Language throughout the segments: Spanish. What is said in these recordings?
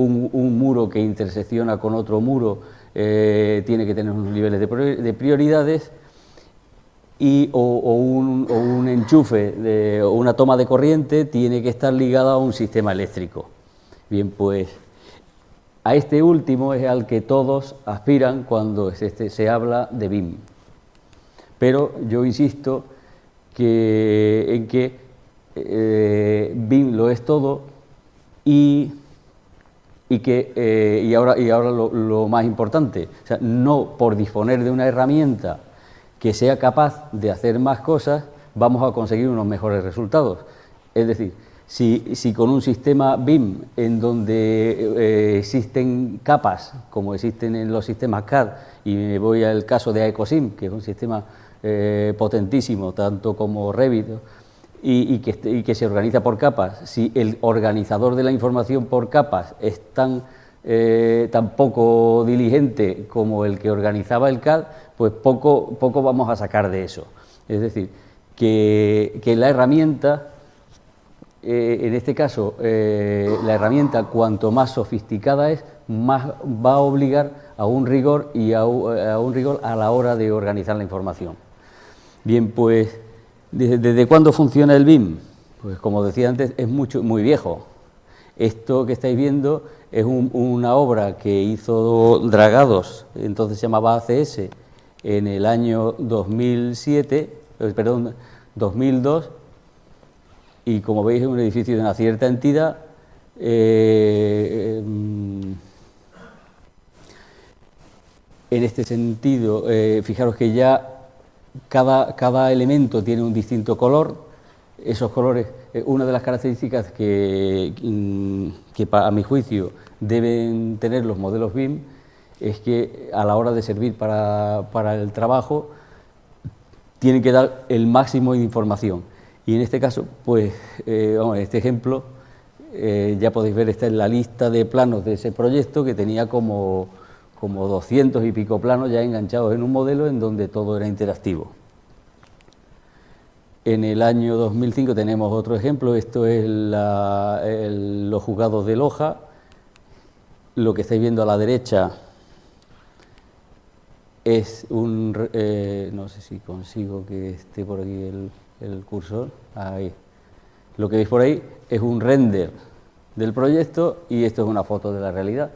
un muro que intersecciona con otro muro tiene que tener unos niveles de prioridades, o un enchufe o una toma de corriente tiene que estar ligada a un sistema eléctrico. Bien, pues a este último es al que todos aspiran cuando se habla de BIM. Pero yo insisto en que BIM lo es todo y ahora lo más importante, o sea, no por disponer de una herramienta que sea capaz de hacer más cosas vamos a conseguir unos mejores resultados. Es decir, si con un sistema BIM en donde existen capas, como existen en los sistemas CAD, y me voy al caso de Ecosim, que es un sistema potentísimo, tanto como Revit, y que se organiza por capas, si el organizador de la información por capas es tan poco diligente como el que organizaba el CAD, pues poco vamos a sacar de eso. Es decir, que la herramienta, en este caso, la herramienta cuanto más sofisticada es, más va a obligar a un rigor a la hora de organizar la información. Bien, pues, ¿desde cuándo funciona el BIM? Pues, como decía antes, es muy viejo. Esto que estáis viendo es una obra que hizo Dragados, entonces se llamaba ACS, en el año 2002, y como veis es un edificio de una cierta entidad. En este sentido, fijaros que ya cada elemento tiene un distinto color. Esos colores, una de las características que a mi juicio deben tener los modelos BIM es que a la hora de servir para el trabajo tienen que dar el máximo de información. Y en este caso, pues, este ejemplo, ya podéis ver, está en la lista de planos de ese proyecto, que tenía como 200 y pico planos ya enganchados en un modelo en donde todo era interactivo. En el año 2005 tenemos otro ejemplo, esto es los juzgados de Loja. Lo que estáis viendo a la derecha es no sé si consigo que esté por aquí el cursor, ahí. Lo que veis por ahí es un render del proyecto y esto es una foto de la realidad.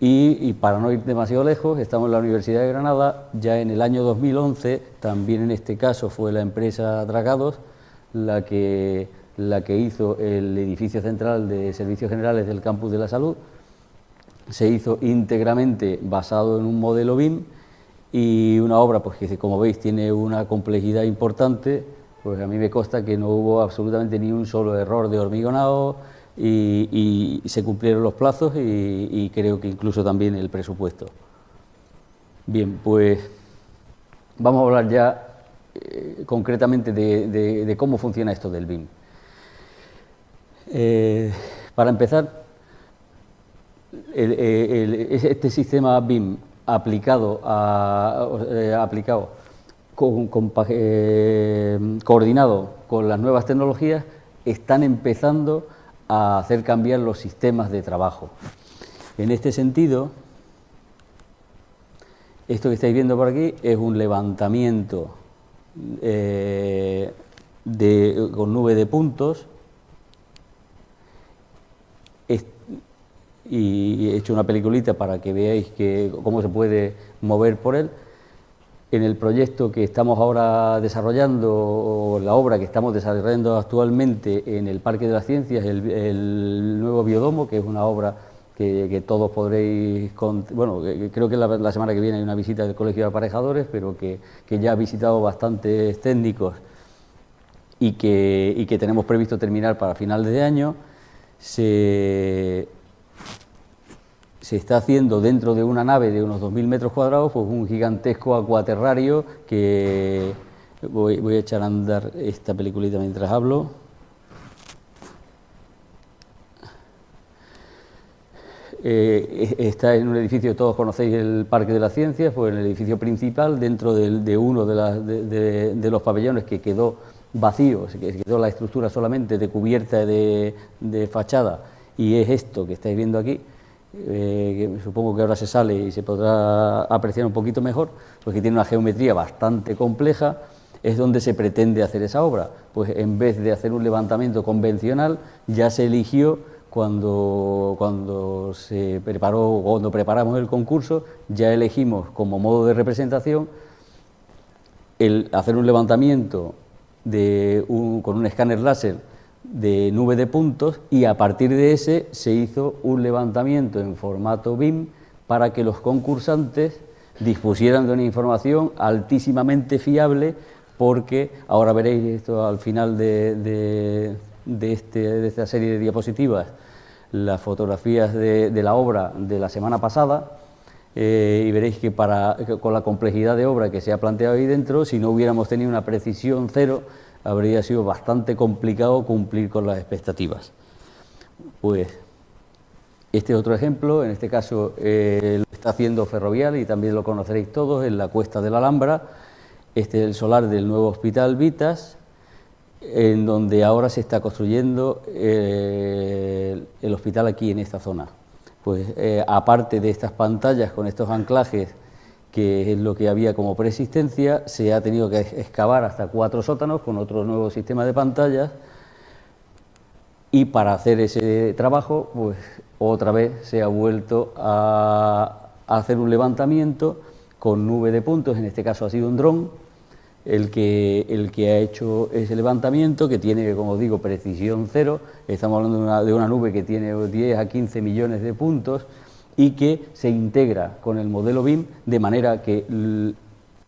Y para no ir demasiado lejos, estamos en la Universidad de Granada, ya en el año 2011, también en este caso fue la empresa Dragados la que hizo el edificio central de Servicios Generales del Campus de la Salud. Se hizo íntegramente basado en un modelo BIM y una obra, pues, que como veis tiene una complejidad importante. Pues a mí me consta que no hubo absolutamente ni un solo error de hormigonado y se cumplieron los plazos y creo que incluso también el presupuesto. Bien, pues vamos a hablar ya concretamente de cómo funciona esto del BIM. Para empezar, este sistema BIM coordinado con las nuevas tecnologías, están empezando a hacer cambiar los sistemas de trabajo. En este sentido, esto que estáis viendo por aquí es un levantamiento con nube de puntos, y he hecho una peliculita para que veáis cómo se puede mover por él. En el proyecto que estamos ahora desarrollando, o la obra que estamos desarrollando actualmente en el Parque de las Ciencias, el nuevo Biodomo, que es una obra que todos podréis... Bueno, creo que la semana que viene hay una visita del Colegio de Aparejadores, pero que ya ha visitado bastantes técnicos y que tenemos previsto terminar para finales de año. Se está haciendo dentro de una nave de unos 2.000 metros cuadrados, pues un gigantesco acuaterrario que... Voy a echar a andar esta peliculita mientras hablo. Está en un edificio, todos conocéis el Parque de las Ciencias, pues en el edificio principal, dentro de uno de los pabellones que quedó vacío, se quedó la estructura solamente de cubierta de fachada, y es esto que estáis viendo aquí, que supongo que ahora se sale y se podrá apreciar un poquito mejor, porque tiene una geometría bastante compleja, es donde se pretende hacer esa obra. Pues en vez de hacer un levantamiento convencional, ya se eligió cuando preparamos el concurso, ya elegimos como modo de representación el hacer un levantamiento con un escáner láser de nube de puntos, y a partir de ese se hizo un levantamiento en formato BIM para que los concursantes dispusieran de una información altísimamente fiable, porque ahora veréis esto al final de esta serie de diapositivas, las fotografías de la obra de la semana pasada, y veréis que con la complejidad de obra que se ha planteado ahí dentro, si no hubiéramos tenido una precisión cero, habría sido bastante complicado cumplir con las expectativas. Pues este es otro ejemplo, en este caso lo está haciendo Ferrovial y también lo conoceréis todos, en la Cuesta de la Alhambra. Este es el solar del nuevo Hospital Vitas, en donde ahora se está construyendo el hospital aquí en esta zona. Pues aparte de estas pantallas con estos anclajes, que es lo que había como preexistencia, se ha tenido que excavar hasta 4 sótanos con otro nuevo sistema de pantallas, y para hacer ese trabajo, pues otra vez se ha vuelto a hacer un levantamiento con nube de puntos. En este caso ha sido un dron el que ha hecho ese levantamiento, que tiene, como digo, precisión cero. Estamos hablando de una nube que tiene 10 a 15 millones de puntos, y que se integra con el modelo BIM, de manera que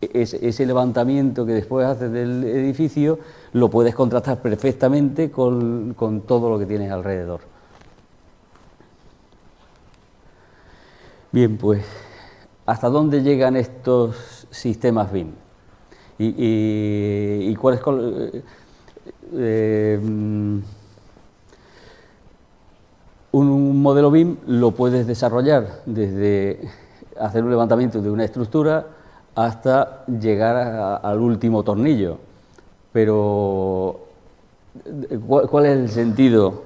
ese levantamiento que después haces del edificio lo puedes contrastar perfectamente con todo lo que tienes alrededor. Bien, pues, ¿hasta dónde llegan estos sistemas BIM? ¿Y cuál es? Un modelo BIM lo puedes desarrollar desde hacer un levantamiento de una estructura hasta llegar al último tornillo. Pero ¿cuál es el sentido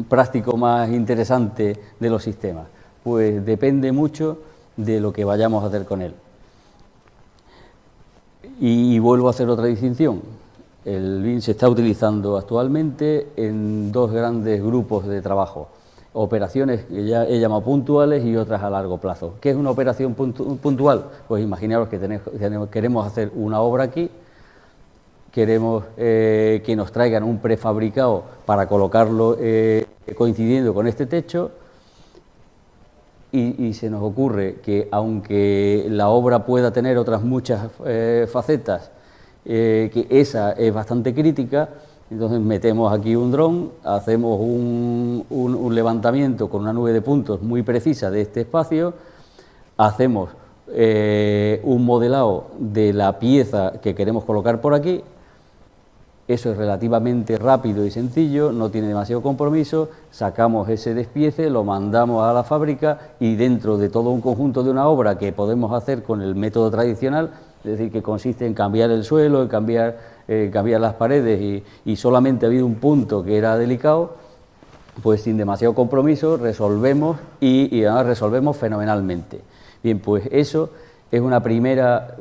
práctico más interesante de los sistemas? Pues depende mucho de lo que vayamos a hacer con él. Y vuelvo a hacer otra distinción. El BIM se está utilizando actualmente en 2 grandes grupos de trabajo: operaciones que ya he llamado puntuales y otras a largo plazo. ¿Qué es una operación puntual? Pues imaginaros que queremos hacer una obra aquí, queremos que nos traigan un prefabricado para colocarlo coincidiendo con este techo, y se nos ocurre que, aunque la obra pueda tener otras muchas facetas, que esa es bastante crítica. Entonces metemos aquí un dron, hacemos un levantamiento con una nube de puntos muy precisa de este espacio, hacemos un modelado de la pieza que queremos colocar por aquí. Eso es relativamente rápido y sencillo, no tiene demasiado compromiso. Sacamos ese despiece, lo mandamos a la fábrica, y dentro de todo un conjunto de una obra que podemos hacer con el método tradicional, es decir, que consiste en cambiar el suelo, en cambiar las paredes, y solamente ha habido un punto que era delicado, pues sin demasiado compromiso resolvemos, y además resolvemos fenomenalmente. Bien, pues eso es una primera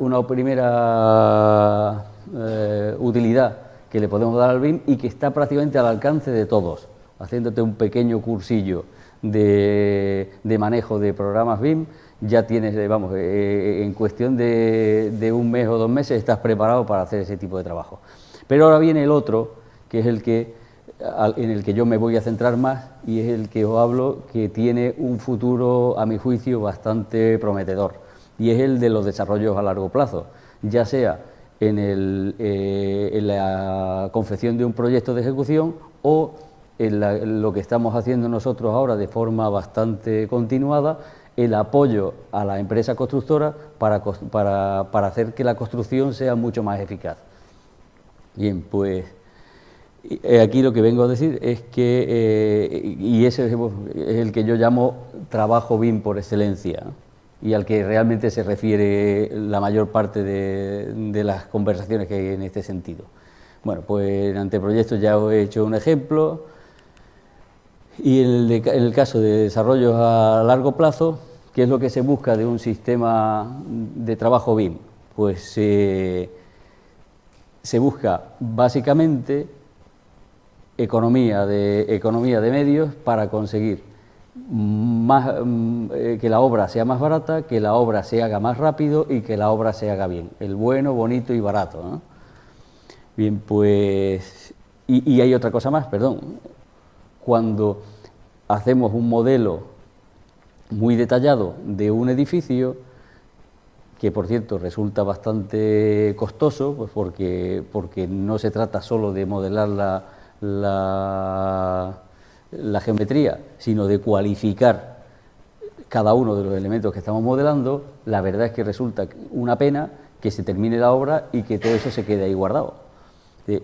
utilidad que le podemos dar al BIM, y que está prácticamente al alcance de todos. Haciéndote un pequeño cursillo de manejo de programas BIM, ya tienes, en cuestión de 1 mes o 2 meses estás preparado para hacer ese tipo de trabajo. Pero ahora viene el otro, que es en el que yo me voy a centrar más, y es el que os hablo, que tiene un futuro, a mi juicio, bastante prometedor, y es el de los desarrollos a largo plazo, ya sea en la confección de un proyecto de ejecución, o en lo que estamos haciendo nosotros ahora de forma bastante continuada, el apoyo a la empresa constructora para hacer que la construcción sea mucho más eficaz. Bien, pues aquí lo que vengo a decir es que, y ese es el que yo llamo trabajo BIM por excelencia, y al que realmente se refiere la mayor parte de las conversaciones que hay en este sentido. Bueno, pues en anteproyectos ya os he hecho un ejemplo. Y en el caso de desarrollos a largo plazo, ¿qué es lo que se busca de un sistema de trabajo BIM? Pues se busca básicamente economía de medios para conseguir que la obra sea más barata, que la obra se haga más rápido y que la obra se haga bien. El bueno, bonito y barato, ¿no? Bien, pues... Y hay otra cosa más, perdón. Cuando hacemos un modelo muy detallado de un edificio, que por cierto resulta bastante costoso, pues porque no se trata solo de modelar la geometría, sino de cualificar cada uno de los elementos que estamos modelando. La verdad es que resulta una pena que se termine la obra y que todo eso se quede ahí guardado.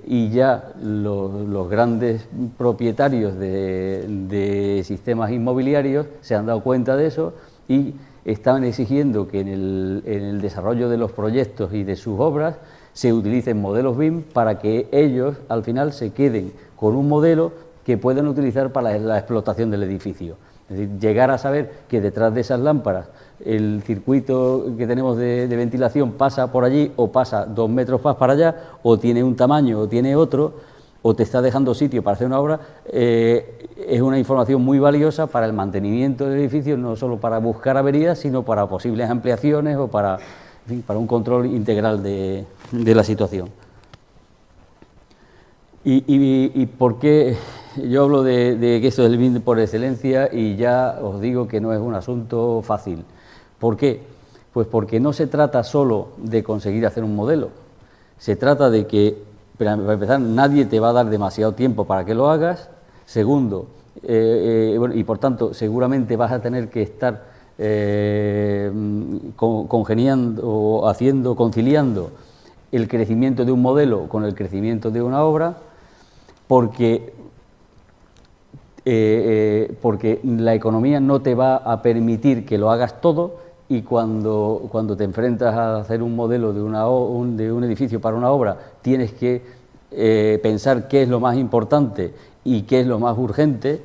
Y ya los grandes propietarios de sistemas inmobiliarios se han dado cuenta de eso y están exigiendo que en el desarrollo de los proyectos y de sus obras se utilicen modelos BIM para que ellos al final se queden con un modelo que puedan utilizar para la explotación del edificio. Es decir, llegar a saber que detrás de esas lámparas el circuito que tenemos de ventilación pasa por allí o pasa 2 metros más para allá, o tiene un tamaño o tiene otro, o te está dejando sitio para hacer una obra, es una información muy valiosa para el mantenimiento del edificio, no solo para buscar averías, sino para posibles ampliaciones o para, en fin, para un control integral de la situación. ¿Y por qué yo hablo de que esto es el BIM por excelencia? Y ya os digo que no es un asunto fácil. ¿Por qué? Pues porque no se trata solo de conseguir hacer un modelo. Se trata de que, para empezar, nadie te va a dar demasiado tiempo para que lo hagas. Segundo, bueno, y por tanto, seguramente vas a tener que estar congeniando o conciliando el crecimiento de un modelo con el crecimiento de una obra, porque la economía no te va a permitir que lo hagas todo, y cuando te enfrentas a hacer un modelo de un edificio para una obra, tienes que pensar qué es lo más importante y qué es lo más urgente.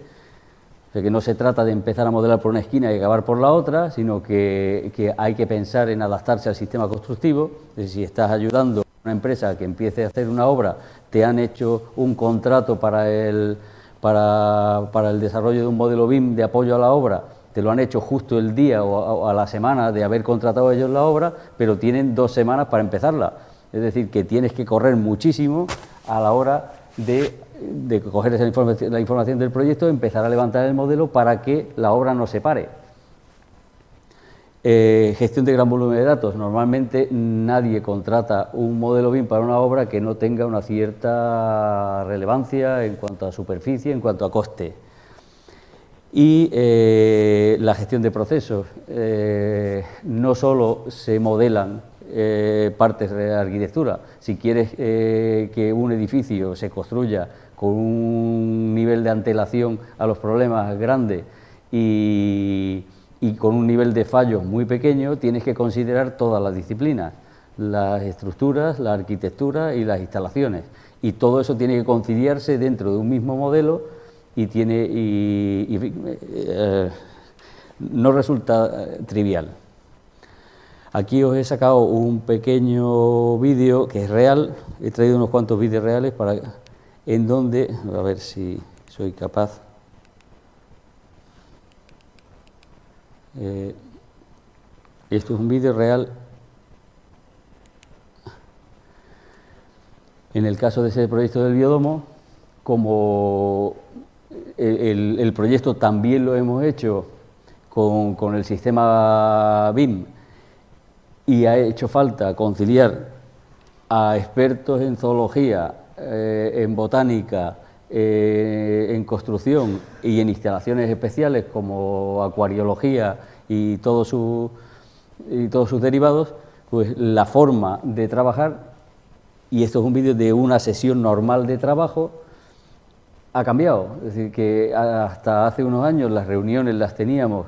O sea, que no se trata de empezar a modelar por una esquina y acabar por la otra, sino que hay que pensar en adaptarse al sistema constructivo. Es decir, si estás ayudando a una empresa que empiece a hacer una obra, te han hecho un contrato para el desarrollo de un modelo BIM de apoyo a la obra, te lo han hecho justo el día o a la semana de haber contratado ellos la obra, pero tienen 2 semanas para empezarla. Es decir, que tienes que correr muchísimo a la hora de coger la información del proyecto, empezar a levantar el modelo para que la obra no se pare. Gestión de gran volumen de datos. Normalmente nadie contrata un modelo BIM para una obra que no tenga una cierta relevancia en cuanto a superficie, en cuanto a coste. Y la gestión de procesos. No solo se modelan partes de la arquitectura. Si quieres que un edificio se construya con un nivel de antelación a los problemas grande y con un nivel de fallos muy pequeño, tienes que considerar todas las disciplinas, las estructuras, la arquitectura y las instalaciones. Y todo eso tiene que conciliarse dentro de un mismo modelo y no resulta trivial. Aquí os he sacado un pequeño vídeo que es real, he traído unos cuantos vídeos reales en donde, a ver si soy capaz. Esto es un vídeo real. En el caso de ese proyecto del biodomo, como el proyecto también lo hemos hecho con el sistema BIM, y ha hecho falta conciliar a expertos en zoología, en botánica, en construcción y en instalaciones especiales como acuariología y todos sus derivados, pues la forma de trabajar, y esto es un vídeo de una sesión normal de trabajo, ha cambiado. Es decir, que hasta hace unos años las reuniones las teníamos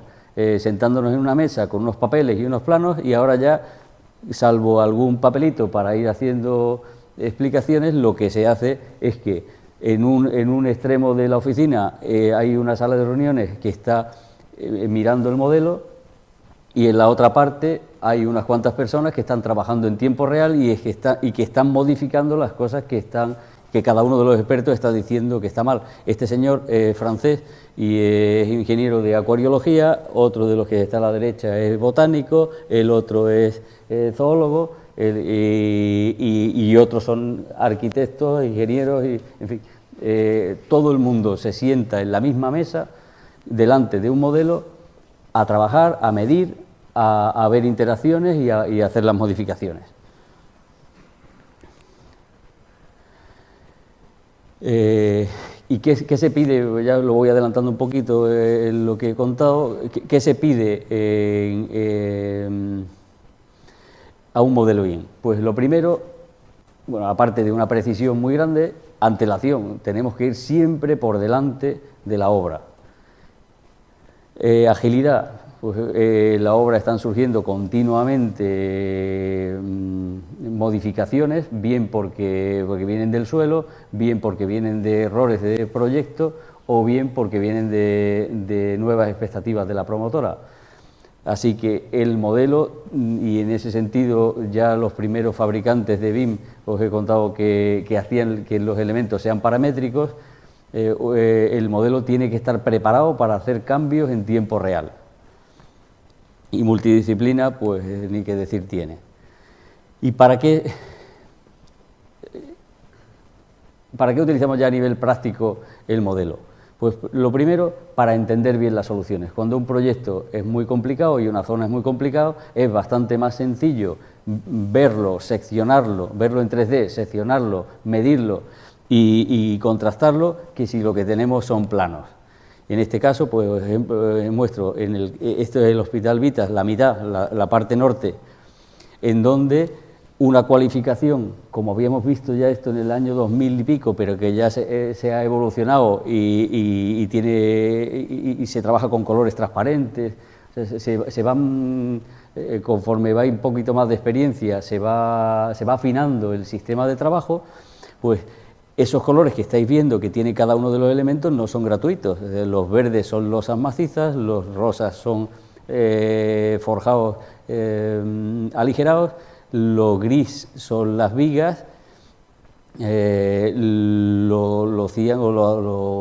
sentándonos en una mesa con unos papeles y unos planos, y ahora ya, salvo algún papelito para ir haciendo explicaciones, lo que se hace es que en un extremo de la oficina hay una sala de reuniones que está mirando el modelo, y en la otra parte hay unas cuantas personas que están trabajando en tiempo real y que están modificando las cosas que cada uno de los expertos está diciendo que está mal. Este señor es francés y es ingeniero de acuariología, otro de los que está a la derecha es botánico, el otro es zoólogo, y otros son arquitectos, ingenieros, y, en fin, todo el mundo se sienta en la misma mesa delante de un modelo a trabajar, a medir, a ver interacciones y a hacer las modificaciones. ¿Y qué se pide? Ya lo voy adelantando un poquito en lo que he contado. ¿Qué se pide a un modelo BIM? Pues lo primero, bueno, aparte de una precisión muy grande, antelación. Tenemos que ir siempre por delante de la obra. Agilidad, pues la obra están surgiendo continuamente modificaciones, bien porque vienen del suelo, bien porque vienen de errores de proyecto o bien porque vienen de nuevas expectativas de la promotora. Así que el modelo, y en ese sentido ya los primeros fabricantes de BIM, os he contado que hacían que los elementos sean paramétricos. El modelo tiene que estar preparado para hacer cambios en tiempo real. Y multidisciplina, pues ni qué decir tiene. ¿Y para qué utilizamos ya a nivel práctico el modelo? Pues lo primero, para entender bien las soluciones. Cuando un proyecto es muy complicado y una zona es muy complicado, es bastante más sencillo verlo, seccionarlo, verlo en 3D, seccionarlo, medirlo y contrastarlo, que si lo que tenemos son planos. Y en este caso, pues muestro, esto es el Hospital Vitas, la mitad, la parte norte, en donde una cualificación, como habíamos visto ya esto en el año 2000 y pico, pero que ya se ha evolucionado y se trabaja con colores transparentes, se van, conforme va un poquito más de experiencia, se va afinando el sistema de trabajo, pues esos colores que estáis viendo que tiene cada uno de los elementos no son gratuitos. Los verdes son losas macizas, los rosas son forjados aligerados, lo gris son las vigas, lo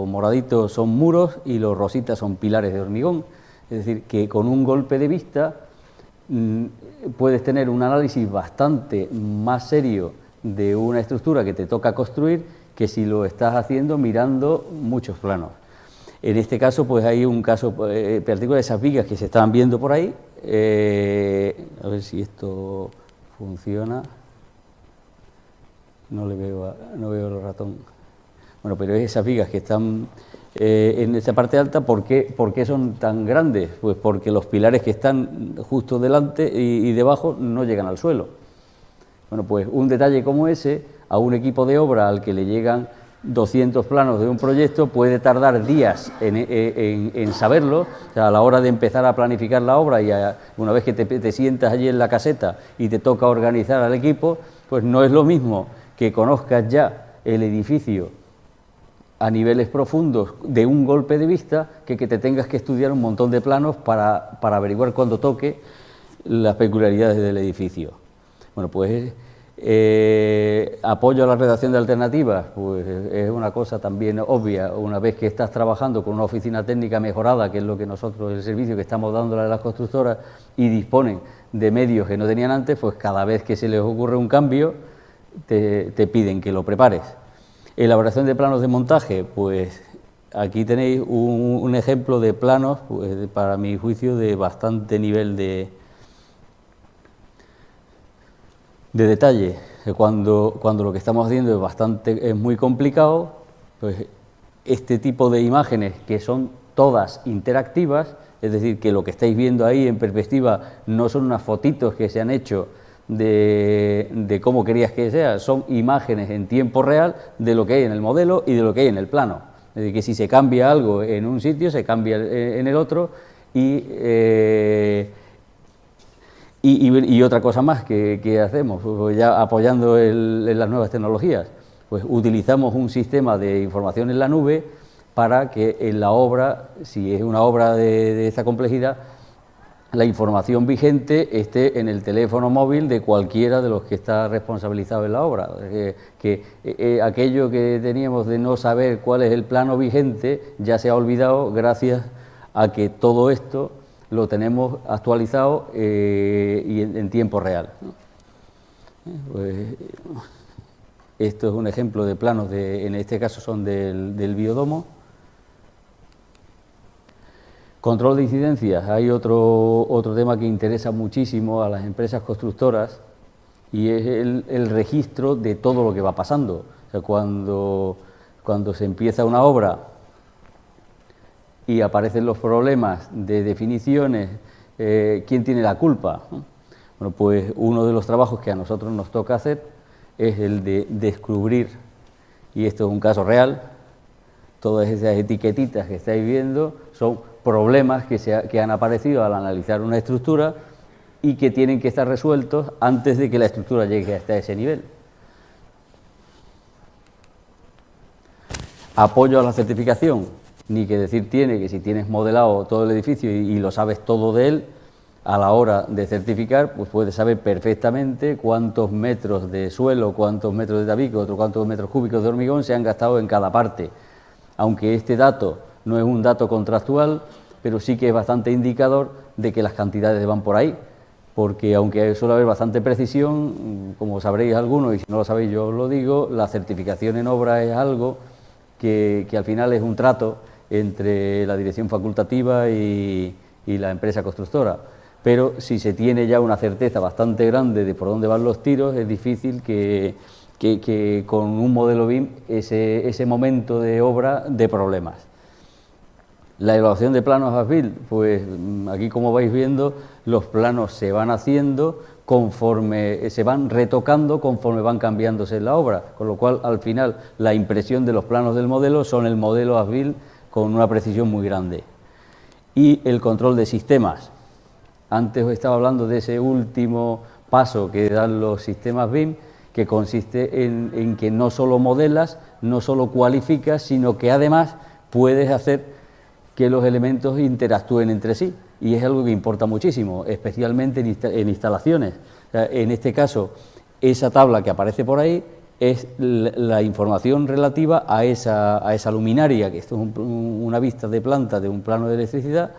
moradito son muros y los rositas son pilares de hormigón. Es decir, que con un golpe de vista puedes tener un análisis bastante más serio de una estructura que te toca construir que si lo estás haciendo mirando muchos planos. En este caso, pues hay un caso particular de esas vigas que se estaban viendo por ahí. A ver si esto funciona. No veo el ratón. Bueno, pero esas vigas que están en esa parte alta, ¿por qué son tan grandes? Pues porque los pilares que están justo delante y debajo no llegan al suelo. Bueno, pues un detalle como ese, a un equipo de obra al que le llegan 200 planos de un proyecto, puede tardar días en saberlo. O sea, a la hora de empezar a planificar la obra y una vez que te sientas allí en la caseta y te toca organizar al equipo, pues no es lo mismo que conozcas ya el edificio a niveles profundos de un golpe de vista que te tengas que estudiar un montón de planos para averiguar cuando toque las peculiaridades del edificio. Bueno, pues apoyo a la redacción de alternativas, pues es una cosa también obvia. Una vez que estás trabajando con una oficina técnica mejorada, que es lo que nosotros, el servicio que estamos dándole a las constructoras, y disponen de medios que no tenían antes, pues cada vez que se les ocurre un cambio, te piden que lo prepares. Elaboración de planos de montaje, pues aquí tenéis un ejemplo de planos, pues, para mi juicio, de bastante nivel de detalle. Cuando lo que estamos haciendo es muy complicado, pues este tipo de imágenes, que son todas interactivas, es decir, que lo que estáis viendo ahí en perspectiva no son unas fotitos que se han hecho de cómo querías que sea, son imágenes en tiempo real de lo que hay en el modelo y de lo que hay en el plano. Es decir, que si se cambia algo en un sitio, se cambia en el otro, y Y otra cosa más que hacemos, pues ya apoyando en las nuevas tecnologías, pues utilizamos un sistema de información en la nube para que en la obra, si es una obra de esta complejidad, la información vigente esté en el teléfono móvil de cualquiera de los que está responsabilizado en la obra. Aquello que teníamos de no saber cuál es el plano vigente ya se ha olvidado gracias a que todo esto lo tenemos actualizado y en tiempo real, ¿no? Pues, esto es un ejemplo de planos, en este caso son del biodomo. Control de incidencias, hay otro tema que interesa muchísimo a las empresas constructoras y es el registro de todo lo que va pasando. O sea, cuando se empieza una obra y aparecen los problemas de definiciones, ¿quién tiene la culpa? Bueno, pues uno de los trabajos que a nosotros nos toca hacer es el de descubrir, y esto es un caso real, todas esas etiquetitas que estáis viendo son problemas que han aparecido al analizar una estructura y que tienen que estar resueltos antes de que la estructura llegue hasta ese nivel. Apoyo a la certificación, ni que decir tiene que si tienes modelado todo el edificio y lo sabes todo de él, a la hora de certificar, pues puedes saber perfectamente cuántos metros de suelo, cuántos metros de tabique, cuántos metros cúbicos de hormigón se han gastado en cada parte. Aunque este dato no es un dato contractual, pero sí que es bastante indicador de que las cantidades van por ahí, porque aunque suele haber bastante precisión, como sabréis algunos, y si no lo sabéis yo os lo digo, la certificación en obra es algo que al final es un trato entre la dirección facultativa y la empresa constructora. Pero si se tiene ya una certeza bastante grande de por dónde van los tiros, es difícil que con un modelo BIM ese momento de obra de problemas. La elaboración de planos as-built, pues aquí como vais viendo, los planos se van haciendo conforme se van retocando, conforme van cambiándose en la obra, con lo cual al final la impresión de los planos del modelo son el modelo as-built con una precisión muy grande. Y el control de sistemas. Antes os estaba hablando de ese último paso que dan los sistemas BIM, que consiste en que no solo modelas, no solo cualificas, sino que además puedes hacer que los elementos interactúen entre sí. Y es algo que importa muchísimo, especialmente en instalaciones. O sea, en este caso, esa tabla que aparece por ahí es la información relativa a esa luminaria, que esto es una vista de planta de un plano de electricidad,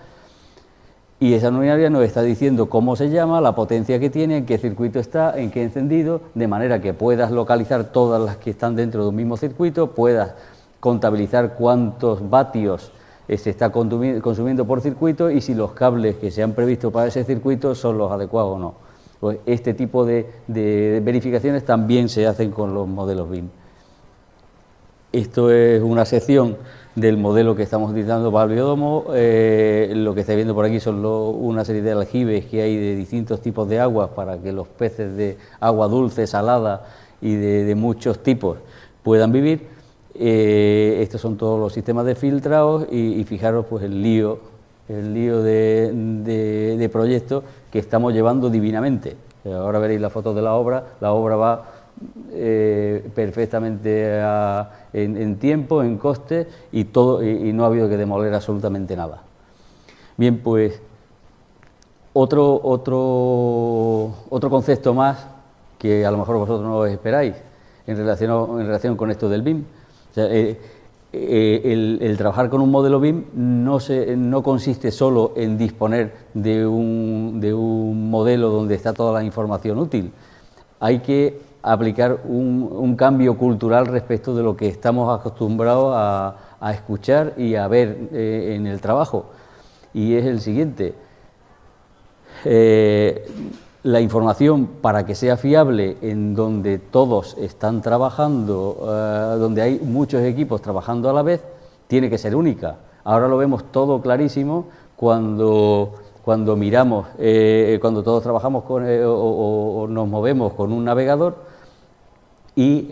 y esa luminaria nos está diciendo cómo se llama, la potencia que tiene, en qué circuito está, en qué encendido, de manera que puedas localizar todas las que están dentro de un mismo circuito, puedas contabilizar cuántos vatios se está consumiendo por circuito y si los cables que se han previsto para ese circuito son los adecuados o no. Pues este tipo de verificaciones también se hacen con los modelos BIM. Esto es una sección del modelo que estamos utilizando para el biodomo. Lo que estáis viendo por aquí son una serie de aljibes que hay de distintos tipos de aguas para que los peces de agua dulce, salada y de muchos tipos puedan vivir. Estos son todos los sistemas de filtrados y fijaros pues el lío de proyectos que estamos llevando divinamente. Ahora veréis la foto de la obra va perfectamente en tiempo, en coste y no ha habido que demoler absolutamente nada. Bien, pues otro concepto más que a lo mejor vosotros no os esperáis en relación con esto del BIM. O sea, el trabajar con un modelo BIM no consiste solo en disponer de un modelo donde está toda la información útil. Hay que aplicar un cambio cultural respecto de lo que estamos acostumbrados a escuchar y a ver en el trabajo. Y es el siguiente. La información, para que sea fiable, en donde todos están trabajando, donde hay muchos equipos trabajando a la vez, tiene que ser única. Ahora lo vemos todo clarísimo cuando miramos, cuando todos trabajamos o nos movemos con un navegador y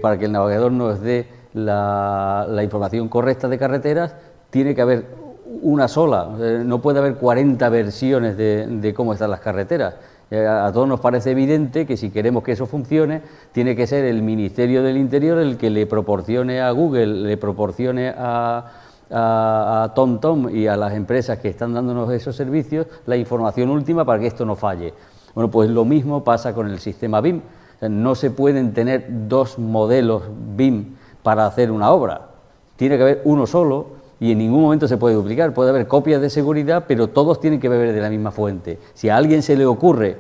para que el navegador nos dé la información correcta de carreteras, tiene que haber una sola, no puede haber 40 versiones de cómo están las carreteras. A todos nos parece evidente que si queremos que eso funcione, tiene que ser el Ministerio del Interior el que le proporcione a Google, le proporcione a TomTom y a las empresas que están dándonos esos servicios la información última para que esto no falle. Bueno, pues lo mismo pasa con el sistema BIM. O sea, no se pueden tener dos modelos BIM para hacer una obra. Tiene que haber uno solo y en ningún momento se puede duplicar. Puede haber copias de seguridad, pero todos tienen que beber de la misma fuente. Si a alguien se le ocurre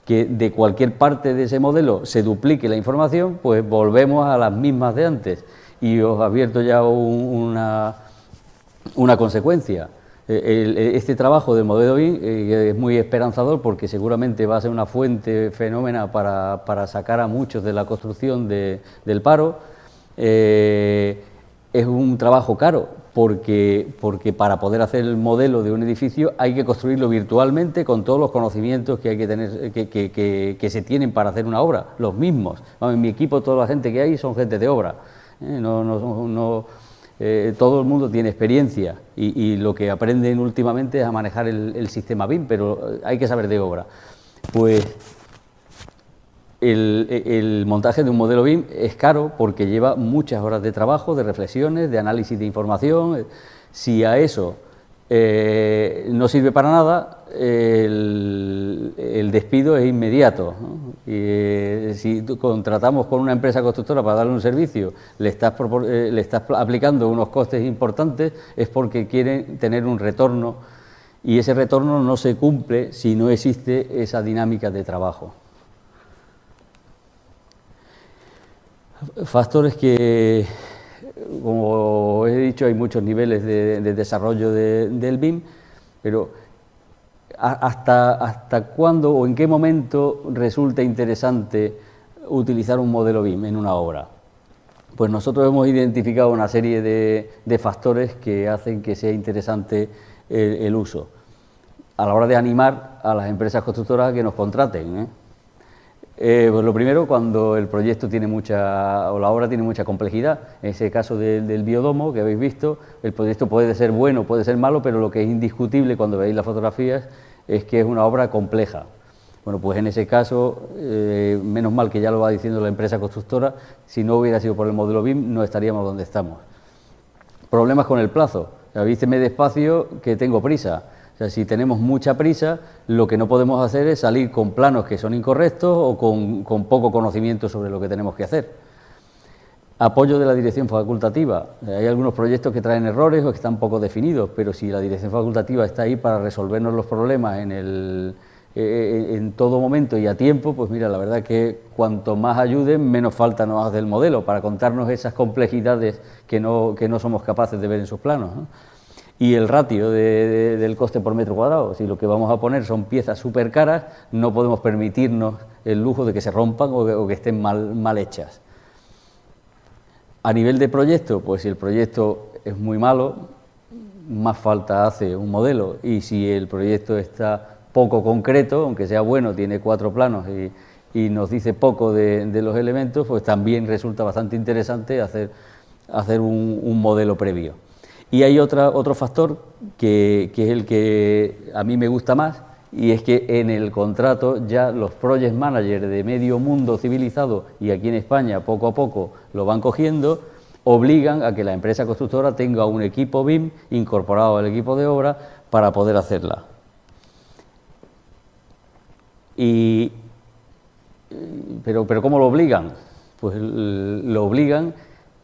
que de cualquier parte de ese modelo se duplique la información, pues volvemos a las mismas de antes. Y os advierto ya una consecuencia. Este trabajo del modelo BIM es muy esperanzador porque seguramente va a ser una fuente fenómena para sacar a muchos de la construcción del paro. Es un trabajo caro porque para poder hacer el modelo de un edificio hay que construirlo virtualmente con todos los conocimientos que hay que tener, que se tienen para hacer una obra, los mismos. En mi equipo toda la gente que hay son gente de obra, todo el mundo tiene experiencia y lo que aprenden últimamente es a manejar el sistema BIM, pero hay que saber de obra. Pues el montaje de un modelo BIM es caro porque lleva muchas horas de trabajo, de reflexiones, de análisis de información. Si a eso no sirve para nada, el despido es inmediato, ¿no? Y, si contratamos con una empresa constructora para darle un servicio, le estás aplicando unos costes importantes, es porque quieren tener un retorno y ese retorno no se cumple si no existe esa dinámica de trabajo. Factores que, como he dicho, hay muchos niveles de desarrollo del BIM, pero ¿hasta cuándo o en qué momento resulta interesante utilizar un modelo BIM en una obra? Pues nosotros hemos identificado una serie de factores que hacen que sea interesante el uso, a la hora de animar a las empresas constructoras a que nos contraten, pues lo primero, cuando el proyecto tiene la obra tiene mucha complejidad. En ese caso del biodomo que habéis visto, el proyecto puede ser bueno, puede ser malo, pero lo que es indiscutible cuando veis las fotografías es que es una obra compleja. Bueno, pues en ese caso, menos mal que ya lo va diciendo la empresa constructora, si no hubiera sido por el modelo BIM no estaríamos donde estamos. Problemas con el plazo. Avíseme despacio que tengo prisa. O sea, si tenemos mucha prisa, lo que no podemos hacer es salir con planos que son incorrectos o con poco conocimiento sobre lo que tenemos que hacer. Apoyo de la dirección facultativa. Hay algunos proyectos que traen errores o que están poco definidos, pero si la dirección facultativa está ahí para resolvernos los problemas en todo momento y a tiempo, pues mira, la verdad que cuanto más ayuden, menos falta nos hace el modelo para contarnos esas complejidades que no somos capaces de ver en sus planos, ¿no? Y el ratio del coste por metro cuadrado. Si lo que vamos a poner son piezas súper caras, no podemos permitirnos el lujo de que se rompan o que estén mal hechas. A nivel de proyecto, pues si el proyecto es muy malo, más falta hace un modelo, y si el proyecto está poco concreto, aunque sea bueno, tiene 4 planos y nos dice poco de los elementos, pues también resulta bastante interesante hacer un modelo previo. Y hay otro factor que es el que a mí me gusta más, y es que en el contrato ya los project managers de medio mundo civilizado, y aquí en España poco a poco lo van cogiendo, obligan a que la empresa constructora tenga un equipo BIM incorporado al equipo de obra para poder hacerla. Pero ¿cómo lo obligan? Pues lo obligan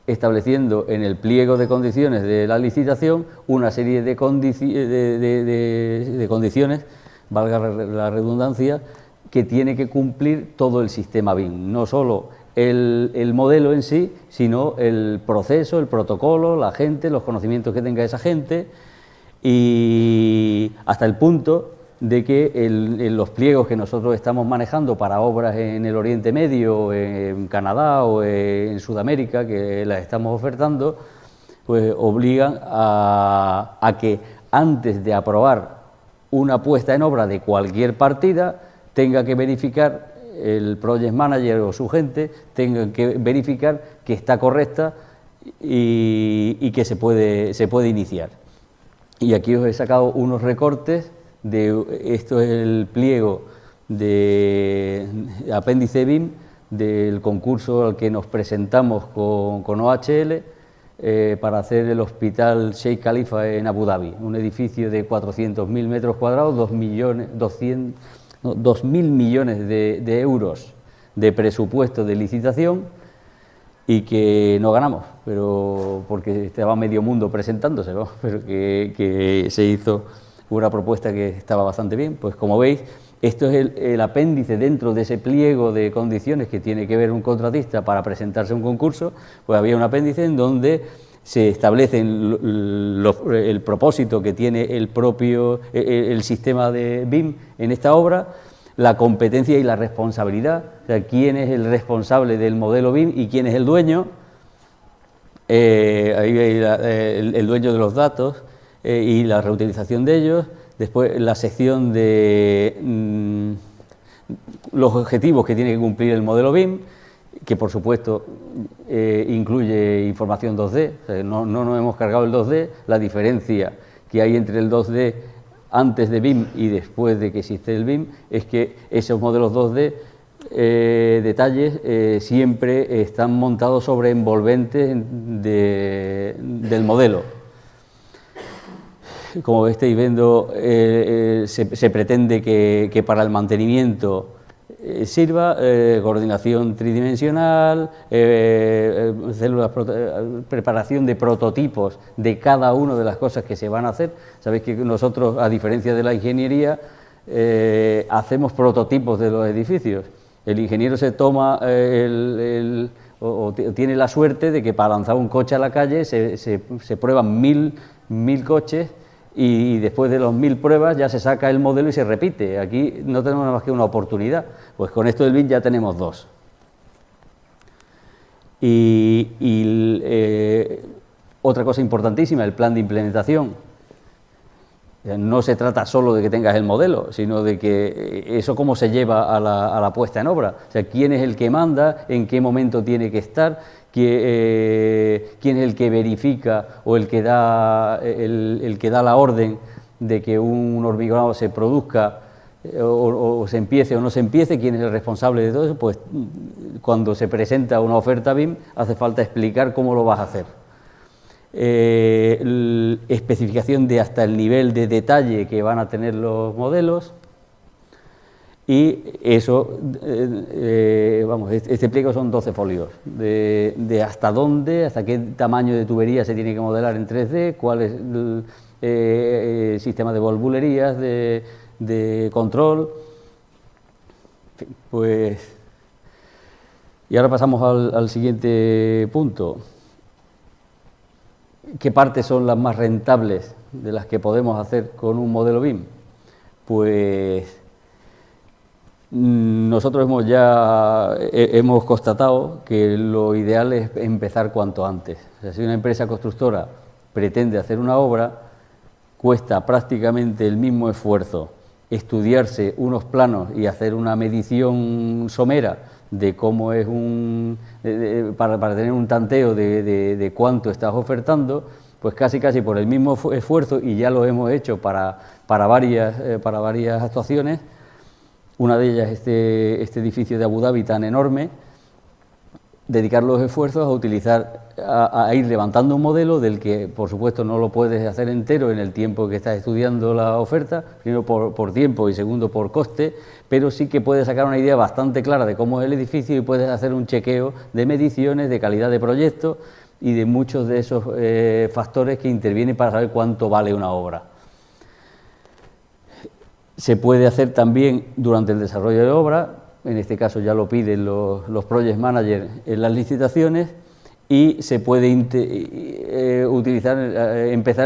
estableciendo en el pliego de condiciones de la licitación una serie de condiciones, valga la redundancia, que tiene que cumplir todo el sistema BIM, no solo el modelo en sí, sino el proceso, el protocolo, la gente, los conocimientos que tenga esa gente, y hasta el punto de que en los pliegos que nosotros estamos manejando para obras en el Oriente Medio, en Canadá o en Sudamérica, que las estamos ofertando, pues obligan a que antes de aprobar una puesta en obra de cualquier partida, tenga que verificar el project manager o su gente, tenga que verificar que está correcta y que se puede iniciar. Y aquí os he sacado unos recortes esto es el pliego de apéndice BIM del concurso al que nos presentamos con OHL para hacer el hospital Sheikh Khalifa en Abu Dhabi, un edificio de 400.000 metros cuadrados, 2.000 millones de euros de presupuesto de licitación, y que no ganamos, pero porque estaba medio mundo presentándose, ¿no? Pero que se hizo una propuesta que estaba bastante bien. Pues como veis, esto es el apéndice dentro de ese pliego de condiciones que tiene que ver un contratista para presentarse a un concurso. Pues había un apéndice en donde se establece el propósito que tiene el sistema de BIM en esta obra, la competencia y la responsabilidad, o sea, quién es el responsable del modelo BIM y quién es el dueño, ahí el dueño de los datos y la reutilización de ellos. Después la sección de los objetivos que tiene que cumplir el modelo BIM, que por supuesto incluye información 2D, o sea, no nos hemos cargado el 2D, la diferencia que hay entre el 2D antes de BIM y después de que existe el BIM, es que esos modelos 2D, detalles, siempre están montados sobre envolventes del modelo. Como estáis viendo, se pretende que para el mantenimiento sirva, coordinación tridimensional, preparación de prototipos de cada una de las cosas que se van a hacer. Sabéis que nosotros, a diferencia de la ingeniería, hacemos prototipos de los edificios. El ingeniero se toma o tiene la suerte de que para lanzar un coche a la calle se prueban mil coches, y después de los 1000 pruebas ya se saca el modelo y se repite. Aquí no tenemos nada más que una oportunidad, pues con esto del BIM ya tenemos dos. Otra cosa importantísima, el plan de implementación. No se trata solo de que tengas el modelo, sino de que eso cómo se lleva a la puesta en obra. O sea, quién es el que manda, en qué momento tiene que estar, quién es el que verifica o el que da la orden de que un hormigonado se produzca o se empiece o no se empiece, quién es el responsable de todo eso. Pues cuando se presenta una oferta BIM hace falta explicar cómo lo vas a hacer. Especificación de hasta el nivel de detalle que van a tener los modelos, y eso, este pliego son 12 folios, de hasta dónde, hasta qué tamaño de tubería se tiene que modelar en 3D, cuál es el sistema de volvulerías, de control. En fin, pues, y ahora pasamos al siguiente punto. ¿Qué partes son las más rentables de las que podemos hacer con un modelo BIM? Pues nosotros hemos constatado que lo ideal es empezar cuanto antes. O sea, si una empresa constructora pretende hacer una obra, cuesta prácticamente el mismo esfuerzo estudiarse unos planos y hacer una medición somera de cómo es para tener un tanteo de cuánto estás ofertando, pues casi por el mismo esfuerzo, y ya lo hemos hecho para varias actuaciones. Una de ellas, este edificio de Abu Dhabi tan enorme, dedicar los esfuerzos a ir levantando un modelo del que, por supuesto, no lo puedes hacer entero en el tiempo que estás estudiando la oferta, primero por tiempo y segundo por coste, pero sí que puedes sacar una idea bastante clara de cómo es el edificio y puedes hacer un chequeo de mediciones, de calidad de proyecto y de muchos de esos factores que intervienen para saber cuánto vale una obra. Se puede hacer también durante el desarrollo de obra, en este caso ya lo piden los project managers en las licitaciones, y se puede empezar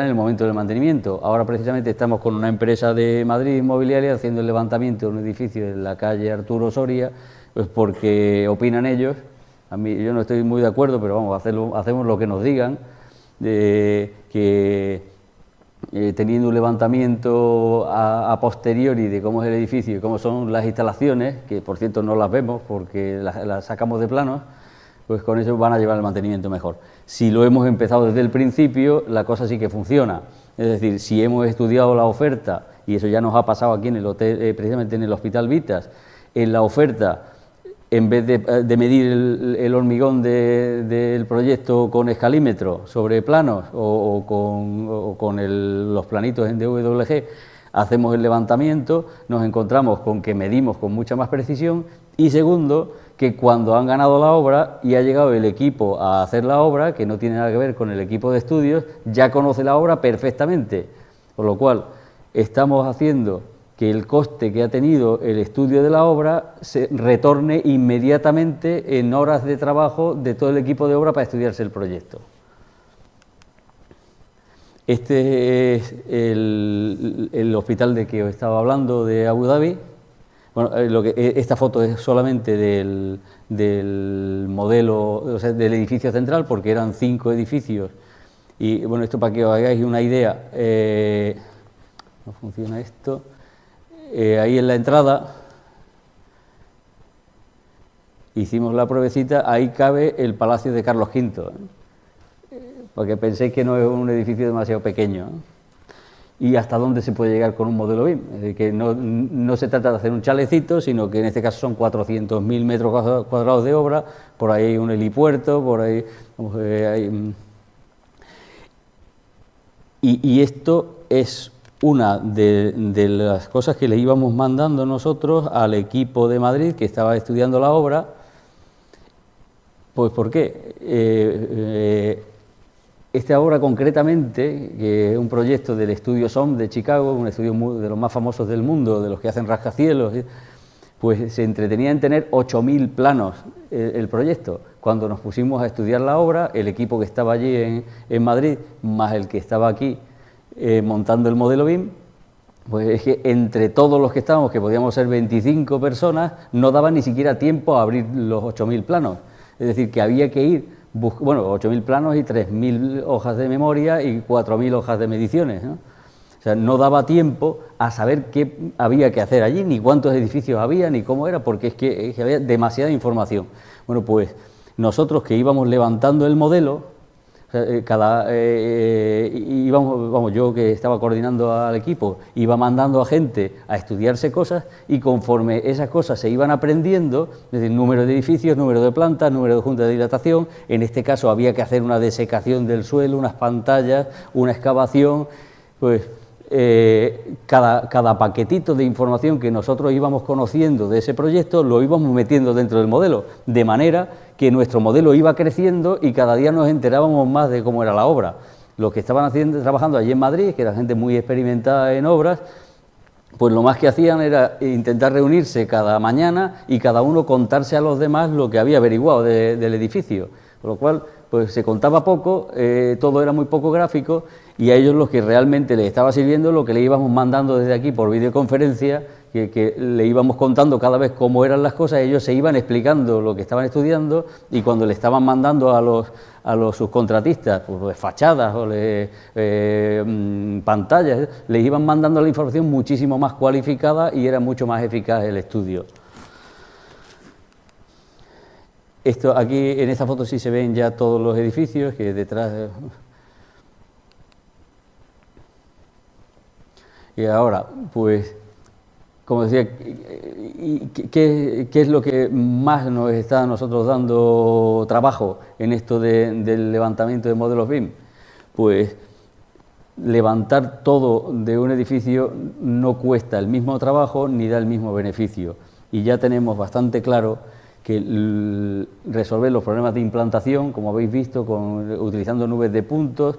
en el momento del mantenimiento. Ahora precisamente estamos con una empresa de Madrid inmobiliaria haciendo el levantamiento de un edificio en la calle Arturo Soria, pues porque opinan ellos, yo no estoy muy de acuerdo, pero vamos, hacemos lo que nos digan, que teniendo un levantamiento a posteriori de cómo es el edificio y cómo son las instalaciones, que por cierto no las vemos porque las sacamos de planos, pues con eso van a llevar el mantenimiento mejor. Si lo hemos empezado desde el principio, la cosa sí que funciona. Es decir, si hemos estudiado la oferta, y eso ya nos ha pasado aquí en el hotel, precisamente en el Hospital Vitas, en la oferta, en vez de medir el hormigón del proyecto con escalímetro sobre planos o con los planitos en DWG, hacemos el levantamiento, nos encontramos con que medimos con mucha más precisión, y segundo, que cuando han ganado la obra y ha llegado el equipo a hacer la obra, que no tiene nada que ver con el equipo de estudios, ya conoce la obra perfectamente, por lo cual estamos haciendo que el coste que ha tenido el estudio de la obra se retorne inmediatamente en horas de trabajo de todo el equipo de obra para estudiarse el proyecto. Este es el hospital de que os estaba hablando, de Abu Dhabi. Bueno, esta foto es solamente del modelo, o sea, del edificio central, porque eran 5 edificios. Y bueno, esto para que os hagáis una idea, no funciona esto. Ahí en la entrada hicimos la pruebecita, ahí cabe el Palacio de Carlos V, porque penséis que no es un edificio demasiado pequeño, y hasta dónde se puede llegar con un modelo BIM, es decir, que no se trata de hacer un chalecito, sino que en este caso son 400.000 metros cuadrados de obra, por ahí hay un helipuerto, por ahí y esto es una de las cosas que le íbamos mandando nosotros al equipo de Madrid que estaba estudiando la obra. Pues ¿por qué? Esta obra concretamente, que es un proyecto del estudio SOM de Chicago, un estudio de los más famosos del mundo, de los que hacen rascacielos, pues se entretenía en tener 8.000 planos el proyecto. Cuando nos pusimos a estudiar la obra, el equipo que estaba allí en Madrid, más el que estaba aquí montando el modelo BIM, pues es que entre todos los que estábamos, que podíamos ser 25 personas, no daba ni siquiera tiempo a abrir los 8.000 planos. Es decir, que había que ir, 8.000 planos y 3.000 hojas de memoria y 4.000 hojas de mediciones, ¿no? O sea, no daba tiempo a saber qué había que hacer allí, ni cuántos edificios había, ni cómo era, porque es que había demasiada información. Bueno, pues nosotros que íbamos levantando el modelo, yo que estaba coordinando al equipo, iba mandando a gente a estudiarse cosas, y conforme esas cosas se iban aprendiendo, es decir, número de edificios, número de plantas, número de juntas de dilatación, en este caso había que hacer una desecación del suelo, unas pantallas, una excavación, pues cada paquetito de información que nosotros íbamos conociendo de ese proyecto lo íbamos metiendo dentro del modelo, de manera que nuestro modelo iba creciendo y cada día nos enterábamos más de cómo era la obra. Los que estaban trabajando allí en Madrid, que era gente muy experimentada en obras, pues lo más que hacían era intentar reunirse cada mañana y cada uno contarse a los demás lo que había averiguado del edificio, por lo cual pues se contaba poco, todo era muy poco gráfico, y a ellos los que realmente les estaba sirviendo lo que le íbamos mandando desde aquí por videoconferencia, que le íbamos contando cada vez cómo eran las cosas, ellos se iban explicando lo que estaban estudiando, y cuando le estaban mandando a los subcontratistas pues fachadas o pantallas, les iban mandando la información muchísimo más cualificada y era mucho más eficaz el estudio. Esto aquí en esta foto sí se ven ya todos los edificios, que detrás. Y ahora, pues, como decía, ¿qué es lo que más nos está a nosotros dando trabajo en esto del levantamiento de modelos BIM? Pues levantar todo de un edificio no cuesta el mismo trabajo ni da el mismo beneficio. Y ya tenemos bastante claro que resolver los problemas de implantación, como habéis visto, utilizando nubes de puntos,